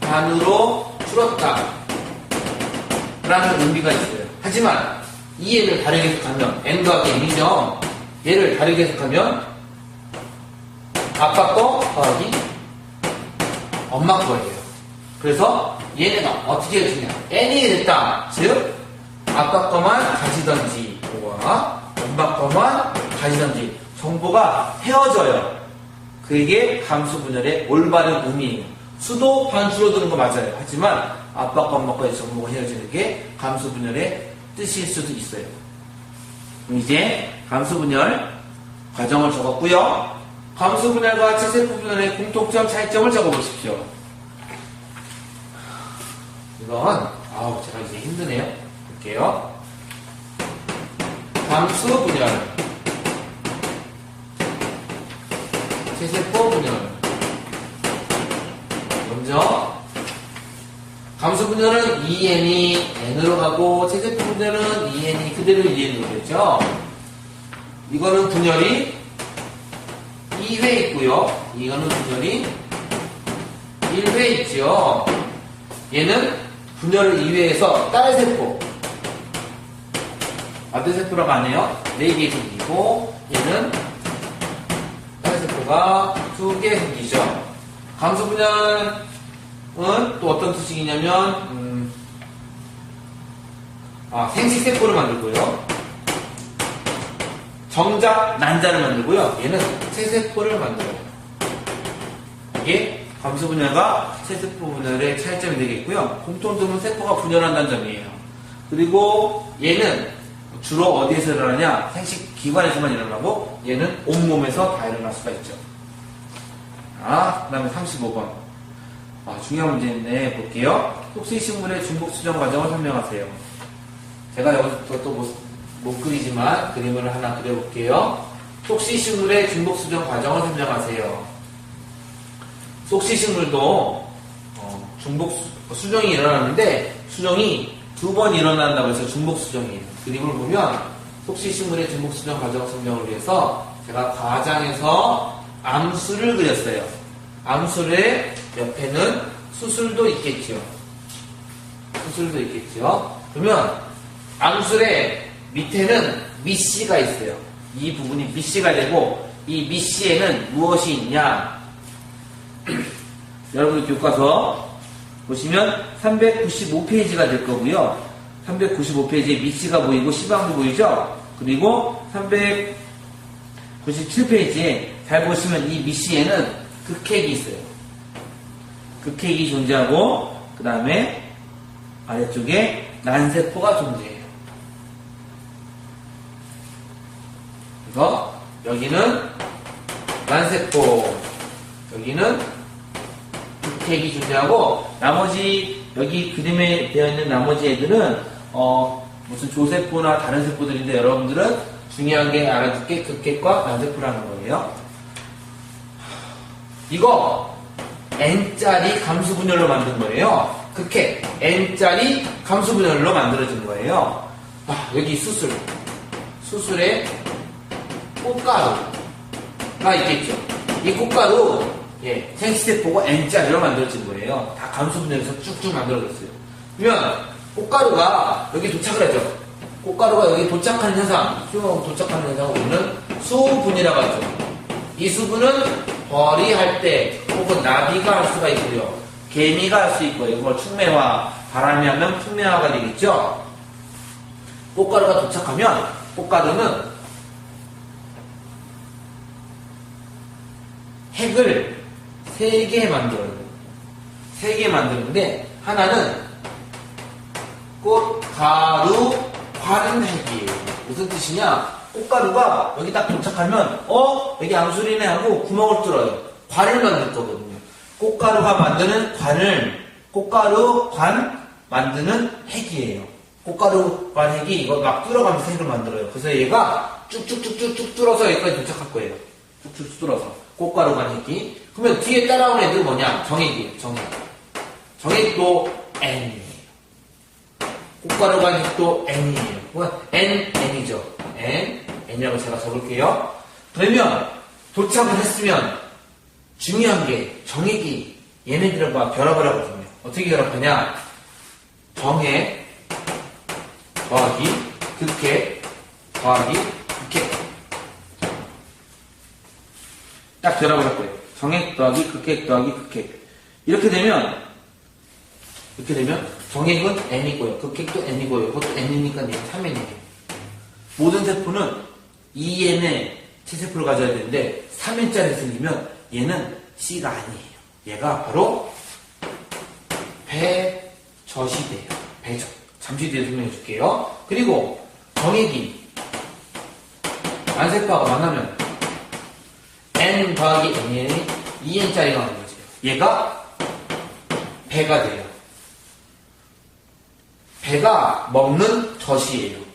반으로 줄었다 라는 의미가 있어요. 하지만 이 얘를 다르게 해석하면 N과 N이죠. 얘를 다르게 해석하면 아빠 거 더하기 엄마 거예요. 그래서 얘네가 어떻게 해주냐, N이 됐다. 즉 아빠 거만 가지던지 엄마 거만 가지던지 정보가 헤어져요. 그게 감수 분열의 올바른 의미예요. 수도 반 줄어드는 거 맞아요. 하지만 아빠 거, 엄마 거의 정보가 헤어지는 게 감수 분열의 뜻일 수도 있어요. 그럼 이제 감수 분열 과정을 적었고요. 감수 분열과 체세포 분열의 공통점, 차이점을 적어보십시오. 이건 제가 이제 힘드네요. 볼게요. 감수 분열, 체세포 분열. 먼저 감수 분열은 2n이 n으로 가고 세세포 분열은 2n이 그대로 2n으로 되죠. 이거는 분열이 2회 있고요. 이거는 분열이 1회 있죠. 얘는 분열을 2회에서 딸세포 아들세포라고 하네요. 4개 생기고 얘는 딸세포가 2개 생기죠. 감수 분열은 또 어떤 특징이냐면 생식세포를 만들고요. 정작 난자를 만들고요. 얘는 세세포를 만들어요. 이게 감수 분열과 세세포 분열의 차이점이 되겠고요. 공통점은 세포가 분열한다는 점이에요. 그리고 얘는 주로 어디에서 일어나냐? 생식기관에서만 일어나고 얘는 온몸에서 다 일어날 수가 있죠. 그 다음에 35번. 중요한 문제인데 볼게요. 속수식물의 중복 수정 과정을 설명하세요. 제가 여기서 또 못 그리지만 그림을 하나 그려볼게요. 속수식물의 중복 수정 과정을 설명하세요. 속수식물도 중복 수정이 일어나는데 수정이 2번 일어난다고 해서 중복 수정이에요. 그림을 보면 속수식물의 중복 수정 과정 설명을 위해서 제가 과장에서 암수를 그렸어요. 암수의 옆에는 수술도 있겠죠. 수술도 있겠죠. 그러면 암술의 밑에는 미씨가 있어요. 이 부분이 미씨가 되고 이 미씨에는 무엇이 있냐? 여러분 교과서 보시면 395페이지가 될 거고요. 395페이지에 미씨가 보이고 시방도 보이죠? 그리고 397페이지에 잘 보시면 이 미씨에는 극핵이 있어요. 극핵이 존재하고 그 다음에 아래쪽에 난세포가 존재해요. 그래서 여기는 난세포, 여기는 극핵이 존재하고 나머지 여기 그림에 되어 있는 나머지 애들은 무슨 조세포나 다른 세포들인데 여러분들은 중요한 게 알아둘 게 극핵과 난세포라는 거예요. 이거 n짜리 감수분열로 만든 거예요. 극핵 n짜리 감수분열로 만들어진 거예요. 여기 수술에 꽃가루가 있겠죠. 이 꽃가루 생식세포가 n짜리로 만들어진 거예요. 다 감수분열에서 쭉쭉 만들어졌어요. 그러면 꽃가루가 여기 도착을 하죠. 꽃가루가 여기 도착하는 현상, 도착하는 현상을 우리는 수분이라고 하죠. 이 수분은 벌이 할 때 혹은 나비가 할 수가 있고요. 개미가 할 수 있고요. 이걸 충매화, 바람이 하면 충매화가 되겠죠. 꽃가루가 도착하면 꽃가루는 핵을 3개 만들어요. 3개 만드는데 하나는 꽃가루 관핵이에요. 무슨 뜻이냐? 꽃가루가 여기 딱 도착하면 여기 암술이네 하고 구멍을 뚫어요. 관을 만들 거거든요. 꽃가루가 만드는 관을 꽃가루 관 만드는 핵이에요. 꽃가루 관 핵이 이거 막 뚫어가면서 핵을 만들어요. 그래서 얘가 쭉쭉쭉쭉쭉 뚫어서 여기까지 도착할 거예요. 쭉쭉 뚫어서 꽃가루 관 핵이. 그러면 뒤에 따라오는 애들은 뭐냐? 정액이에요. 정액도 N이에요. 꽃가루 관 핵도 N이에요. N이죠. N이라고 제가 적을게요. 그러면 도착을 했으면 중요한 게 정액이 얘네들과 결합을 하거든요. 어떻게 결합하냐? 정액 더하기 극핵 더하기 극핵 딱 결합을 할 거예요. 정액 더하기 극핵 더하기 극핵 이렇게 되면 정액은 N이고요. 극핵도 N이고요. 그것도 N이니까 3N이에요. 모든 세포는 2N의 T세포를 가져야 되는데 3N짜리 생기면 얘는 C가 아니에요. 얘가 바로 배젖이 돼요. 배젖. 잠시 뒤에 설명해 줄게요. 그리고 정액이 난세포하고 만나면 N 더하기 N이 2N짜리가 만들어져요. 얘가 배가 돼요. 배가 먹는 젖이에요.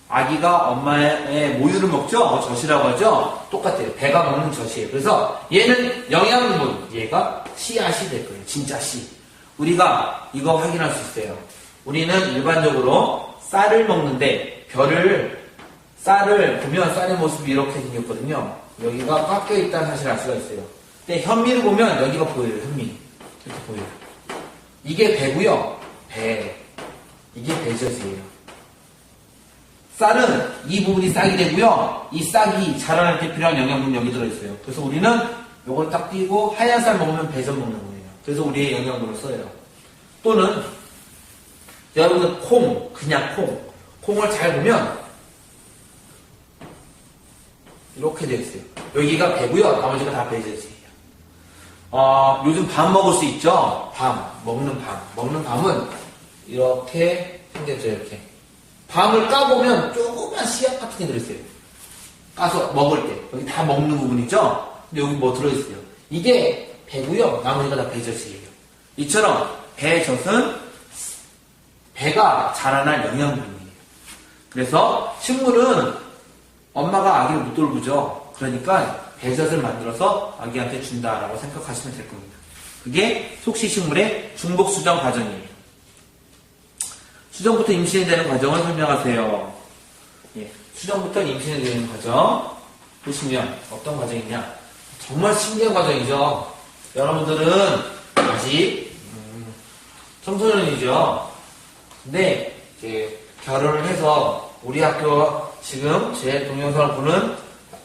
아기가 엄마의 모유를 먹죠? 젖이라고 하죠? 똑같아요. 배가 먹는 젖이에요. 그래서 얘는 영양분, 얘가 씨앗이 될 거예요. 진짜 씨. 우리가 이거 확인할 수 있어요. 우리는 일반적으로 쌀을 먹는데 쌀을 보면 쌀의 모습이 이렇게 생겼거든요. 여기가 깎여 있다는 사실을 알 수가 있어요. 근데 현미를 보면 여기가 보여요. 현미 이렇게 보여요. 이게 배고요. 배. 이게 배젖이에요. 쌀은 이 부분이 싹이 되고요. 이 싹이 자라날 때 필요한 영양분이 여기 들어있어요. 그래서 우리는 요걸 딱 띄고 하얀 쌀 먹으면 배젖 먹는 거예요. 그래서 우리의 영양분을 써요. 또는 여러분들 그냥 콩을 잘 보면 이렇게 되어 있어요. 여기가 배고요. 나머지가 다 배젖이에요. 요즘 밤 먹을 수 있죠? 먹는 밤은 이렇게 생겼죠. 이렇게 밤을 까보면 조그만 씨앗 같은 게 들어있어요. 까서 먹을 때 여기 다 먹는 부분 있죠? 근데 여기 뭐 들어있어요. 이게 배고요. 나머지가 다 배젖이에요. 이처럼 배젖은 배가 자라날 영양분이에요. 그래서 식물은 엄마가 아기를 못 돌보죠. 그러니까 배젖을 만들어서 아기한테 준다라고 생각하시면 될 겁니다. 그게 속시식물의 중복수정 과정이에요. 수정부터 임신이 되는 과정을 설명하세요. 예, 수정부터 임신이 되는 과정 보시면 어떤 과정이냐. 정말 신기한 과정이죠. 여러분들은 아직 청소년이죠. 근데 이제 결혼을 해서 우리 학교 지금 제 동영상을 보는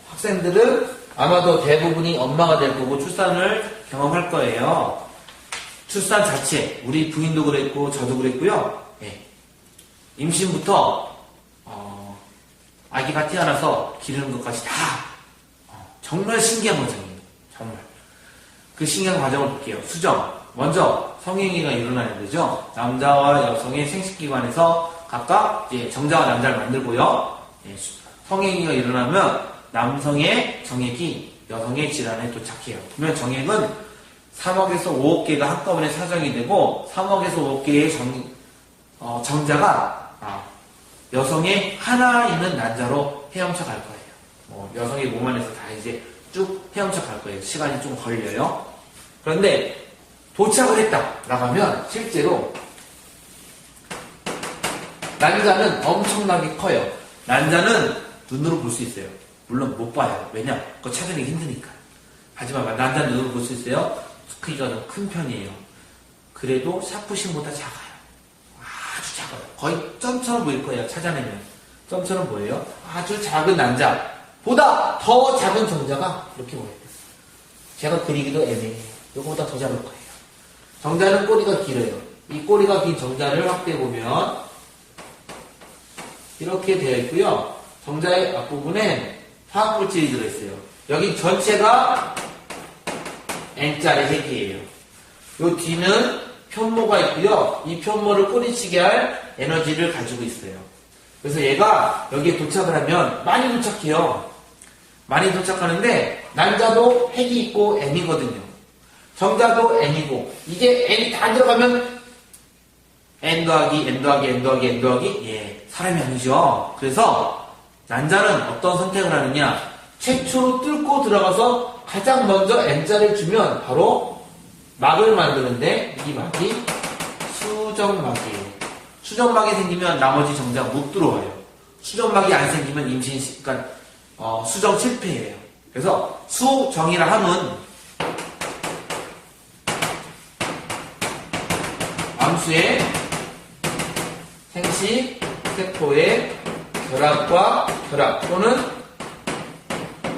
학생들은 아마도 대부분이 엄마가 될 거고 출산을 경험할 거예요. 출산 자체 우리 부인도 그랬고 저도 그랬고요. 예. 임신부터 아기가 태어나서 기르는 것까지 다 정말 신기한 과정이에요. 정말 그 신기한 과정을 볼게요. 수정 먼저 성행위가 일어나야 되죠. 남자와 여성의 생식기관에서 각각 이제 정자와 남자를 만들고요. 예, 성행위가 일어나면 남성의 정액이 여성의 질환에 도착해요. 그러면 정액은 3억에서 5억 개가 한꺼번에 사정이 되고 3억에서 5억 개의 정자가 여성의 하나 있는 난자로 헤엄쳐 갈 거예요. 여성의 몸 안에서 다 이제 쭉 헤엄쳐 갈 거예요. 시간이 좀 걸려요. 그런데 도착을 했다라고 하면 실제로 난자는 엄청나게 커요. 난자는 눈으로 볼 수 있어요. 물론 못 봐요. 왜냐? 그거 찾아내기 힘드니까. 하지만 난자는 눈으로 볼 수 있어요. 크기가 좀 큰 편이에요. 그래도 샤프심보다 작아요. 아주 작아요. 거의 점처럼 보일 거예요. 찾아내면. 점처럼 보여요. 아주 작은 난자보다 더 작은 정자가 이렇게 보여요. 제가 그리기도 애매해요. 이거보다 더 작을 거예요. 정자는 꼬리가 길어요. 이 꼬리가 긴 정자를 확대해보면 이렇게 되어 있고요. 정자의 앞부분에 화학물질이 들어있어요. 여기 전체가 N자의 핵이에요. 요 뒤는 편모가 있고요. 이 편모를 꼬리치게 할 에너지를 가지고 있어요. 그래서 얘가 여기에 도착을 하면 많이 도착해요. 많이 도착하는데 난자도 핵이 있고 N이거든요. 정자도 N이고 이게 N이 다 들어가면 N 더하기 N 더하기 N 더하기 N 더하기 예, 사람이 아니죠. 그래서 난자는 어떤 선택을 하느냐. 최초로 뚫고 들어가서 가장 먼저 N자를 주면 바로 막을 만드는데 이 막이 수정막이에요. 수정막이 생기면 나머지 정자가 못 들어와요. 수정막이 안 생기면 그러니까 수정 실패예요. 그래서 수정이라 함은 암수의 생식 세포의 결합과 결합 또는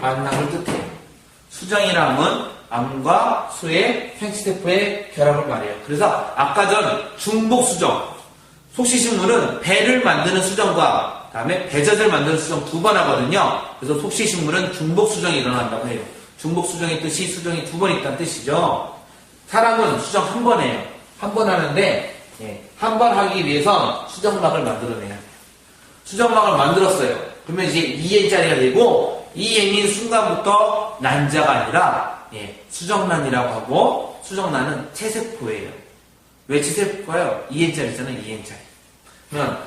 만남을 뜻해요. 수정이라 함은 암과 수의 생식세포의 결합을 말해요. 그래서 아까 전 중복수정 속시식물은 배를 만드는 수정과 다음에 배젖을 만드는 수정 두 번 하거든요. 그래서 속시식물은 중복수정이 일어난다고 해요. 중복수정의 뜻이 수정이 두 번 있다는 뜻이죠. 사람은 수정 한 번 해요. 한 번 하는데 한 번 하기 위해선 수정막을 만들어내야 돼요. 수정막을 만들었어요. 그러면 이제 2N짜리가 되고 2N인 순간부터 난자가 아니라 수정란이라고 하고 수정란은 체세포예요. 왜 체세포가요? 2N짜리잖아요. 2N짜리. 그러면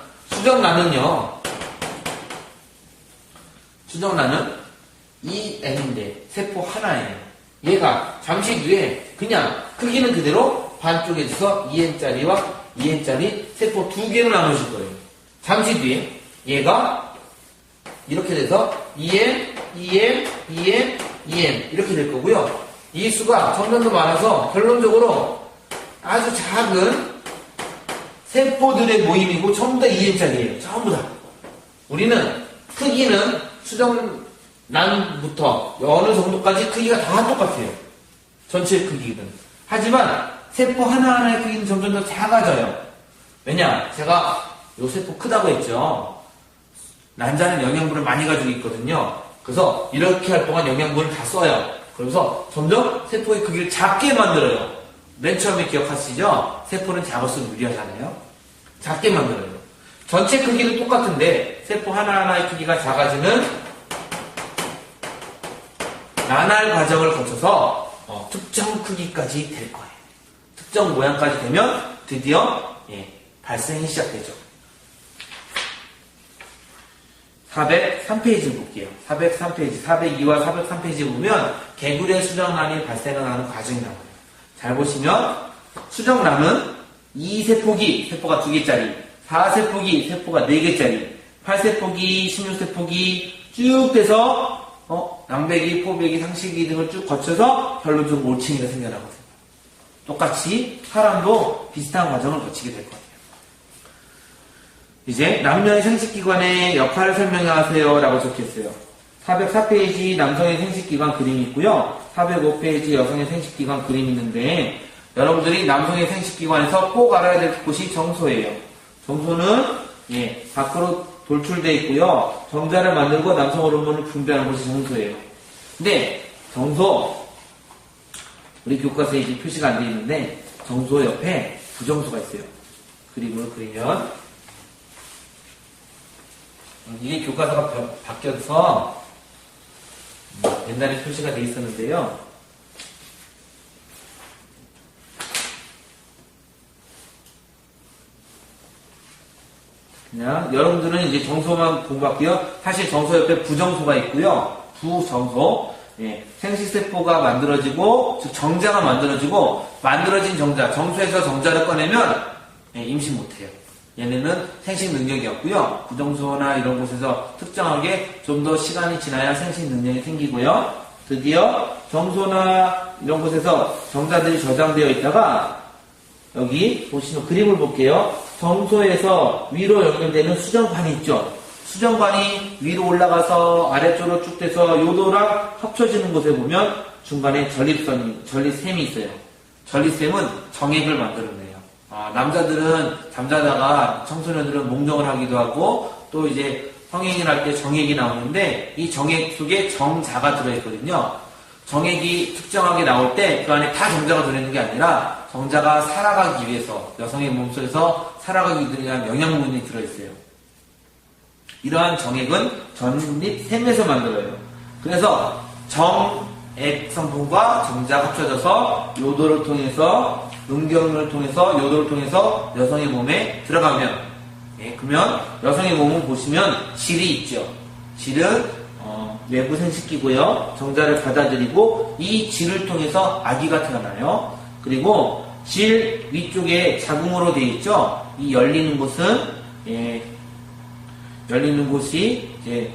수정란은 2N인데 세포 하나예요. 얘가 잠시 뒤에 그냥 크기는 그대로 반쪽에서 2N짜리와 2N짜리 세포 두 개로 나누실 거예요. 잠시 뒤에 얘가 이렇게 돼서 2N, 2N, 2N, 2N 이렇게 될 거고요. 이 수가 점점 더 많아서 결론적으로 아주 작은 세포들의 모임이고 전부 다 2N짜리예요. 전부 다. 우리는 크기는 수정란부터 어느 정도까지 크기가 다 똑같아요. 전체 크기는. 하지만 세포 하나하나의 크기는 점점 더 작아져요. 왜냐? 제가 요 세포 크다고 했죠. 난자는 영양분을 많이 가지고 있거든요. 그래서 이렇게 할 동안 영양분을 다 써요. 그래서 점점 세포의 크기를 작게 만들어요. 맨 처음에 기억하시죠? 세포는 작을수록 유리하잖아요. 작게 만들어요. 전체 크기는 똑같은데 세포 하나하나의 크기가 작아지는 나날 과정을 거쳐서 특정 크기까지 될 거예요. 특정 모양까지 되면 드디어 발생이 시작되죠. 403페이지 볼게요. 403페이지, 402와 403페이지 보면 개구리의 수정란이 발생하는 과정이 나와요. 잘 보시면 수정란은 2세포기, 세포가 2개짜리, 4세포기, 세포가 4개짜리, 8세포기, 16세포기 쭉 돼서 낭배기, 포배기, 상식기 등을 쭉 거쳐서 결론적으로 올챙이가 생겨나거든요. 똑같이 사람도 비슷한 과정을 거치게 될 거예요. 이제 남녀의 생식기관의 역할을 설명하세요 라고 적혀있어요. 404페이지 남성의 생식기관 그림이 있고요. 405페이지 여성의 생식기관 그림이 있는데 여러분들이 남성의 생식기관에서 꼭 알아야 될 곳이 정소예요. 정소는 밖으로 돌출되어 있고요. 정자를 만들고 남성 호르몬을 분비하는 곳이 정소예요. 근데 정소 우리 교과서에 이제 표시가 안 되어 있는데 정소 옆에 부정소가 있어요. 그림을 그리면 이게 교과서가 바뀌어서 옛날에 표시가 되어 있었는데요. 그냥 여러분들은 이제 정소만 공부할게요. 사실 정소 옆에 부정소가 있고요. 부정소. 생식세포가 만들어지고, 즉 정자가 만들어지고, 만들어진 정자, 정소에서 정자를 꺼내면 임신 못해요. 얘네는 생식 능력이 없고요. 부정소나 이런 곳에서 특정하게 좀 더 시간이 지나야 생식 능력이 생기고요. 드디어 정소나 이런 곳에서 정자들이 저장되어 있다가 여기 보시면 그림을 볼게요. 정소에서 위로 연결되는 수정관이 있죠. 수정관이 위로 올라가서 아래쪽으로 쭉 돼서 요도랑 합쳐지는 곳에 보면 중간에 전립샘이 있어요. 전립샘은 정액을 만들어내요. 남자들은 잠자다가 청소년들은 몽정을 하기도 하고 또 이제 성행위를 할 때 정액이 나오는데 이 정액 속에 정자가 들어있거든요. 정액이 특정하게 나올 때 그 안에 다 정자가 들어있는 게 아니라 정자가 살아가기 위해서 여성의 몸속에서 살아가기 위한 영양분이 들어있어요. 이러한 정액은 전립샘에서 만들어요. 그래서 정액 성분과 정자가 합쳐져서 요도를 통해서 음경을 통해서 요도를 통해서 여성의 몸에 들어가면 그러면 여성의 몸을 보시면 질이 있죠. 질은 외부 생식기고요. 정자를 받아들이고 이 질을 통해서 아기가 태어나요. 그리고 질 위쪽에 자궁으로 되어 있죠. 이 열리는 곳은 열리는 곳이 이제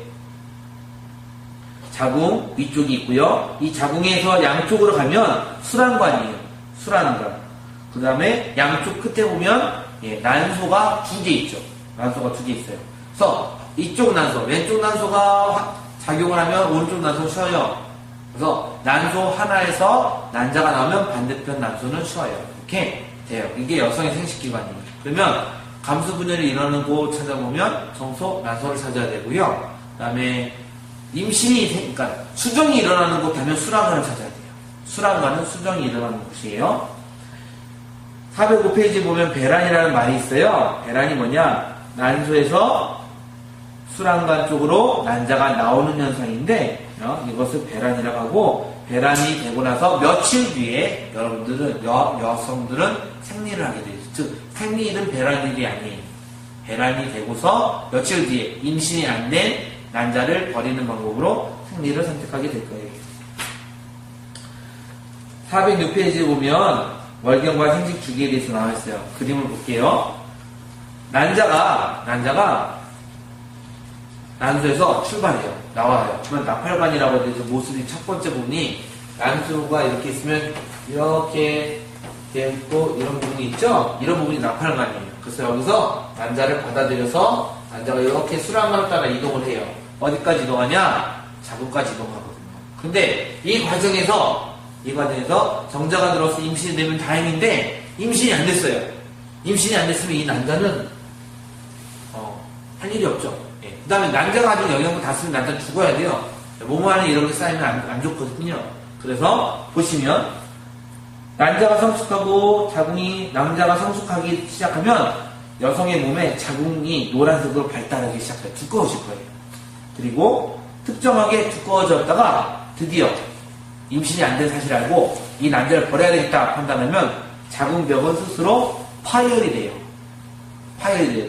자궁 위쪽이 있고요. 이 자궁에서 양쪽으로 가면 수란관이에요. 수란관. 그 다음에 양쪽 끝에 보면 난소가 2개 있죠. 난소가 2개 있어요. 그래서 이쪽 난소, 왼쪽 난소가 작용을 하면 오른쪽 난소는 쉬어요. 그래서 난소 하나에서 난자가 나오면 반대편 난소는 쉬어요. 이렇게 돼요. 이게 여성의 생식기관이에요. 그러면 감수분열이 일어나는 곳 찾아보면 정소, 난소를 찾아야 되고요. 그 다음에 그러니까 수정이 일어나는 곳 하면 수란관을 찾아야 돼요. 수란관은 수정이 일어나는 곳이에요. 405페이지 보면 배란이라는 말이 있어요. 배란이 뭐냐? 난소에서 수란관 쪽으로 난자가 나오는 현상인데 이것을 배란이라고 하고 배란이 되고 나서 며칠 뒤에 여러분들은 여성들은 생리를 하게 돼요. 즉 생리일은 배란일이 아니에요. 배란이 되고서 며칠 뒤에 임신이 안 된 난자를 버리는 방법으로 생리를 선택하게 될 거예요. 406페이지에 보면 월경과 생식 주기에 대해서 나와 있어요. 그림을 볼게요. 난자가 난수에서 출발해요. 나와요. 그러면 나팔관이라고 해서 모습이 첫 번째 부분이 난수가 이렇게 있으면 이렇게 되고 이런 부분이 있죠? 이런 부분이 나팔관이에요. 그래서 여기서 난자를 받아들여서 난자가 이렇게 수란관을 따라 이동을 해요. 어디까지 이동하냐? 자궁까지 이동하거든요. 근데 이 과정에서 정자가 들어서 임신이 되면 다행인데 임신이 안 됐어요. 임신이 안 됐으면 이 난자는 할 일이 없죠. 예. 그 다음에 난자가 가지고 영양분 다 쓰면 난자는 죽어야 돼요. 몸 안에 이런 게 쌓이면 안 좋거든요. 그래서 보시면 난자가 성숙하고 남자가 성숙하기 시작하면 여성의 몸에 자궁이 노란색으로 발달하기 시작해요. 두꺼워질 거예요. 그리고 특정하게 두꺼워졌다가 드디어 임신이 안 된 사실을 알고 이 난자를 버려야 되겠다 판단하면 자궁벽은 스스로 파열이 돼요.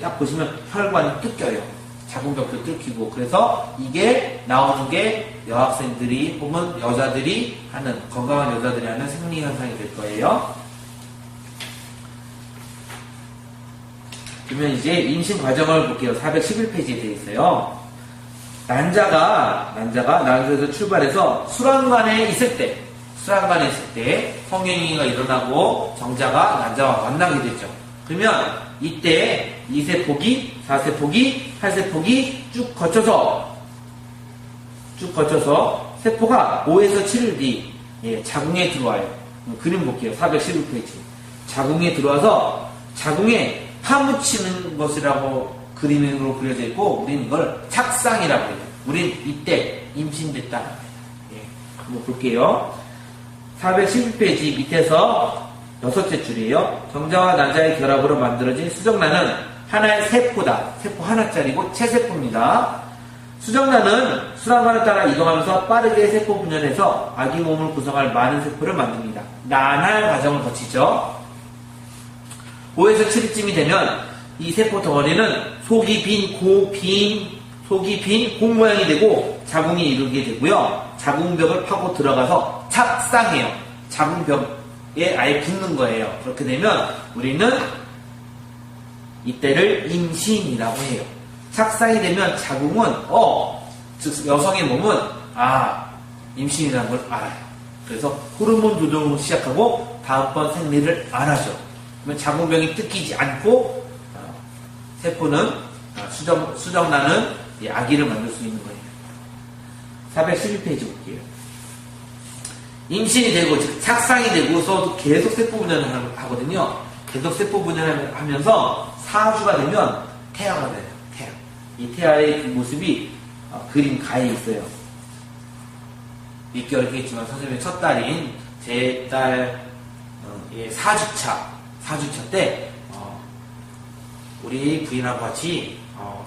딱 보시면 혈관이 뜯겨요. 자궁벽도 뜯기고. 그래서 이게 나오는 게 여학생들이 혹은 여자들이 하는, 건강한 여자들이 하는 생리현상이 될 거예요. 그러면 이제 임신 과정을 볼게요. 411페이지에 되어 있어요. 난자가 난자에서 출발해서 수란관에 있을 때 성행위가 일어나고 정자가 난자와 만나게 되죠. 그러면 이때 2세포기, 4세포기, 8세포기 쭉 거쳐서 세포가 5에서 7일 뒤 자궁에 들어와요. 그림 볼게요. 411페이지. 자궁에 들어와서 자궁에 파묻히는 것이라고 그림으로 그려져 있고 우리는 이걸 착상이라고 해요. 우린 이때 임신됐다. 한번 볼게요. 411페이지 밑에서 6째 줄이에요. 정자와 난자의 결합으로 만들어진 수정란은 하나의 세포다. 세포 하나짜리고 체세포입니다. 수정란은 수란관을 따라 이동하면서 빠르게 세포 분열해서 아기 몸을 구성할 많은 세포를 만듭니다. 난할 과정을 거치죠. 5에서 7일쯤이 되면 이 세포 덩어리는 속이 빈 공 모양이 되고 자궁이 이루게 되고요. 자궁벽을 파고 들어가서 착상해요. 자궁벽에 아예 붙는 거예요. 그렇게 되면 우리는 이때를 임신이라고 해요. 착상이 되면 자궁은 즉 여성의 몸은 임신이라는 걸 알아요. 그래서 호르몬 조정을 시작하고 다음번 생리를 안 하죠. 그러면 자궁벽이 뜯기지 않고 세포는 수정란은 아기를 만들 수 있는 거예요. 411페이지 볼게요. 임신이 되고 즉 착상이 되고서도 계속 세포 분열을 하거든요. 계속 세포 분열을 하면서 4주가 되면 태아가 돼요. 이 태아의 그 모습이 그림 가에 있어요. 믿기 어렵겠지만 선생님의 첫 딸인 제 딸 4주차 때 우리 부인하고 같이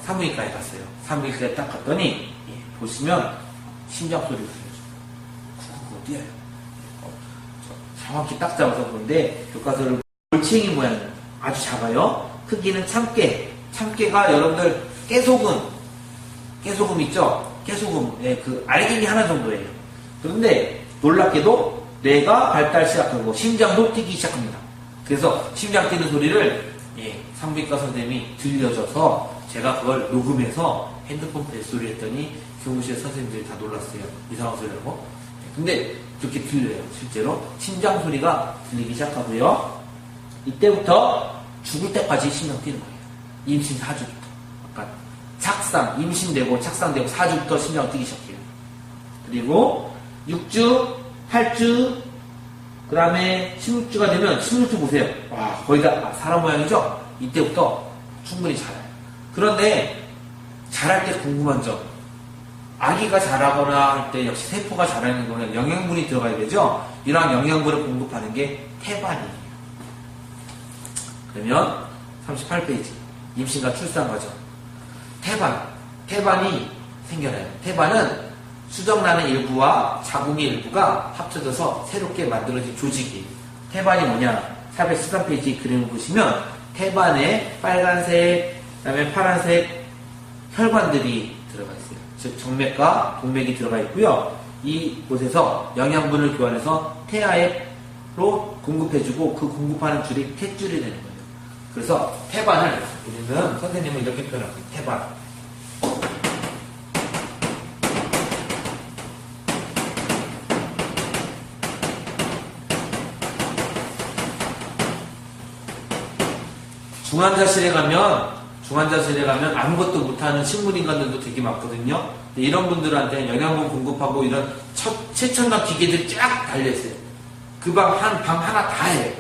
산부인과에 갔어요. 산부인과에 딱 갔더니 보시면 심장 소리가 들려요. 쿡쿡 뛰어요. 정확히 딱 잡아서 보는데 교과서를 골챙이 모양 아주 작아요. 크기는 참깨가 여러분들 깨소금 있죠? 깨소금 그 알갱이 하나 정도예요. 그런데 놀랍게도 뇌가 발달 시작하고 심장도 뛰기 시작합니다. 그래서 심장 뛰는 소리를 산부인과 선생님이 들려줘서 제가 그걸 녹음해서 핸드폰 벨소리 했더니 교무실 선생님들이 다 놀랐어요. 이상한 소리라고. 근데 그렇게 들려요. 실제로 심장 소리가 들리기 시작하고요. 이때부터 죽을 때까지 심장 뛰는 거예요. 임신 4주부터. 착상, 임신되고 착상되고 4주부터 심장 뛰기 시작해요. 그리고 6주, 8주, 그 다음에 16주가 되면 16주 보세요. 와, 거의 다 사람 모양이죠? 이때부터 충분히 자라요. 그런데 자랄 때 궁금한 점. 아기가 자라거나 할 때 역시 세포가 자라는 거는 영양분이 들어가야 되죠? 이러한 영양분을 공급하는 게 태반이에요. 그러면 38페이지. 임신과 출산 과정. 태반이 생겨나요. 태반은 수정란의 일부와 자궁의 일부가 합쳐져서 새롭게 만들어진 조직이에요. 태반이 뭐냐? 413페이지 그림을 보시면 태반에 빨간색, 그 다음에 파란색 혈관들이 들어가 있어요. 즉 정맥과 동맥이 들어가 있고요. 이곳에서 영양분을 교환해서 태아의 공급해주고 그 공급하는 줄이 탯줄이 되는 거예요. 그래서 태반을 우리는 선생님은 이렇게 표현합니다. 태반. 중환자실에 가면 아무것도 못하는 식물인간들도 되게 많거든요. 이런 분들한테 영양분 공급하고 이런 최첨단 기계들이 쫙 달려있어요. 그 방 하나 다 해요.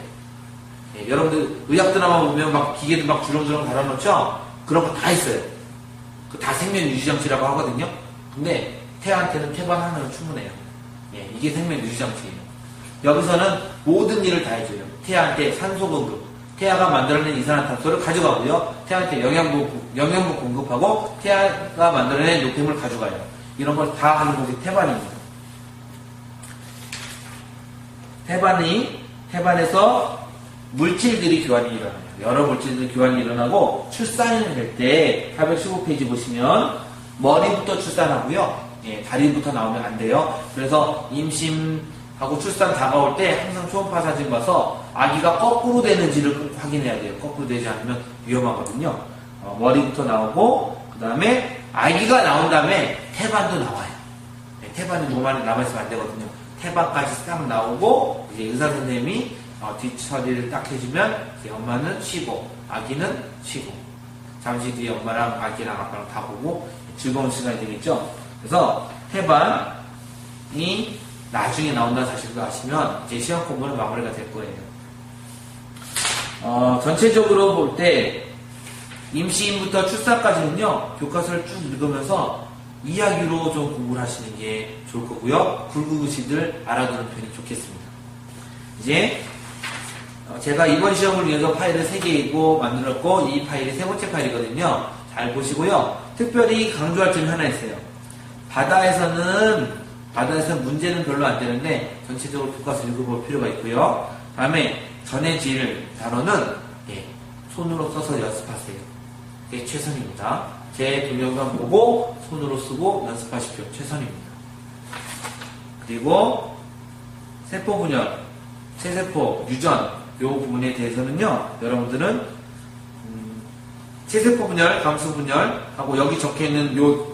예, 여러분들 의학 드라마 보면 막 기계들 막 주렁주렁 달아놓죠? 그런 거 다 있어요. 그 다 생명 유지장치라고 하거든요. 근데 태한테는 태반 하나는 충분해요. 예, 이게 생명 유지장치예요. 여기서는 모든 일을 다 해줘요. 태한테 산소 공급, 태아가 만들어낸 이산화탄소를 가져가고요. 태아한테 영양분 공급하고 태아가 만들어낸 노폐물 가져가요. 이런 걸 다 하는 곳이 태반입니다. 태반에서 물질들이 교환이 일어나요. 여러 물질들이 교환이 일어나고 출산을 할 때 415페이지 보시면 머리부터 출산하고요. 예, 다리부터 나오면 안 돼요. 그래서 임신하고 출산 다가올 때 항상 초음파 사진 봐서 아기가 거꾸로 되는지를 꼭 확인해야 돼요. 거꾸로 되지 않으면 위험하거든요. 머리부터 나오고 그 다음에 아기가 나온 다음에 태반도 나와요. 네, 태반이 몸 안에 남아있으면 안 되거든요. 태반까지 딱 나오고 이제 의사 선생님이 뒷처리를 딱 해주면 이제 엄마는 쉬고 아기는 쉬고 잠시 뒤에 엄마랑 아기랑 아빠랑 다 보고 즐거운 시간이 되겠죠. 그래서 태반이 나중에 나온다는 사실도 아시면 이제 시험 공부는 마무리가 될 거예요. 전체적으로 볼 때 임시인부터 출산까지는요 교과서를 쭉 읽으면서 이야기로 좀 공부를 하시는 게 좋을 거고요. 굵은글씨들 알아두는 편이 좋겠습니다. 이제 제가 이번 시험을 위해서 파일을 3개 만들었고 이 파일이 3번째 파일이거든요. 잘 보시고요. 특별히 강조할 점이 하나 있어요. 바다에서는 문제는 별로 안 되는데 전체적으로 교과서 읽어볼 필요가 있고요. 다음에 전해질 단어는 손으로 써서 연습하세요. 그게 최선입니다. 제 동영상 보고 손으로 쓰고 연습하십시오. 최선입니다. 그리고 세포 분열, 체세포, 유전 요 부분에 대해서는요. 여러분들은 체세포 분열, 감수 분열 하고 여기 적혀있는 요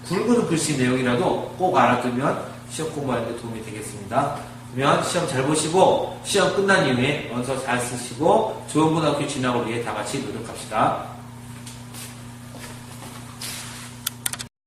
굵은 글씨 내용이라도 꼭 알아두면 시험 공부하는 데 도움이 되겠습니다. 그러면 시험 잘 보시고 시험 끝난 이후에 원서 잘 쓰시고 좋은 고등학교 진학을 위해 다 같이 노력합시다.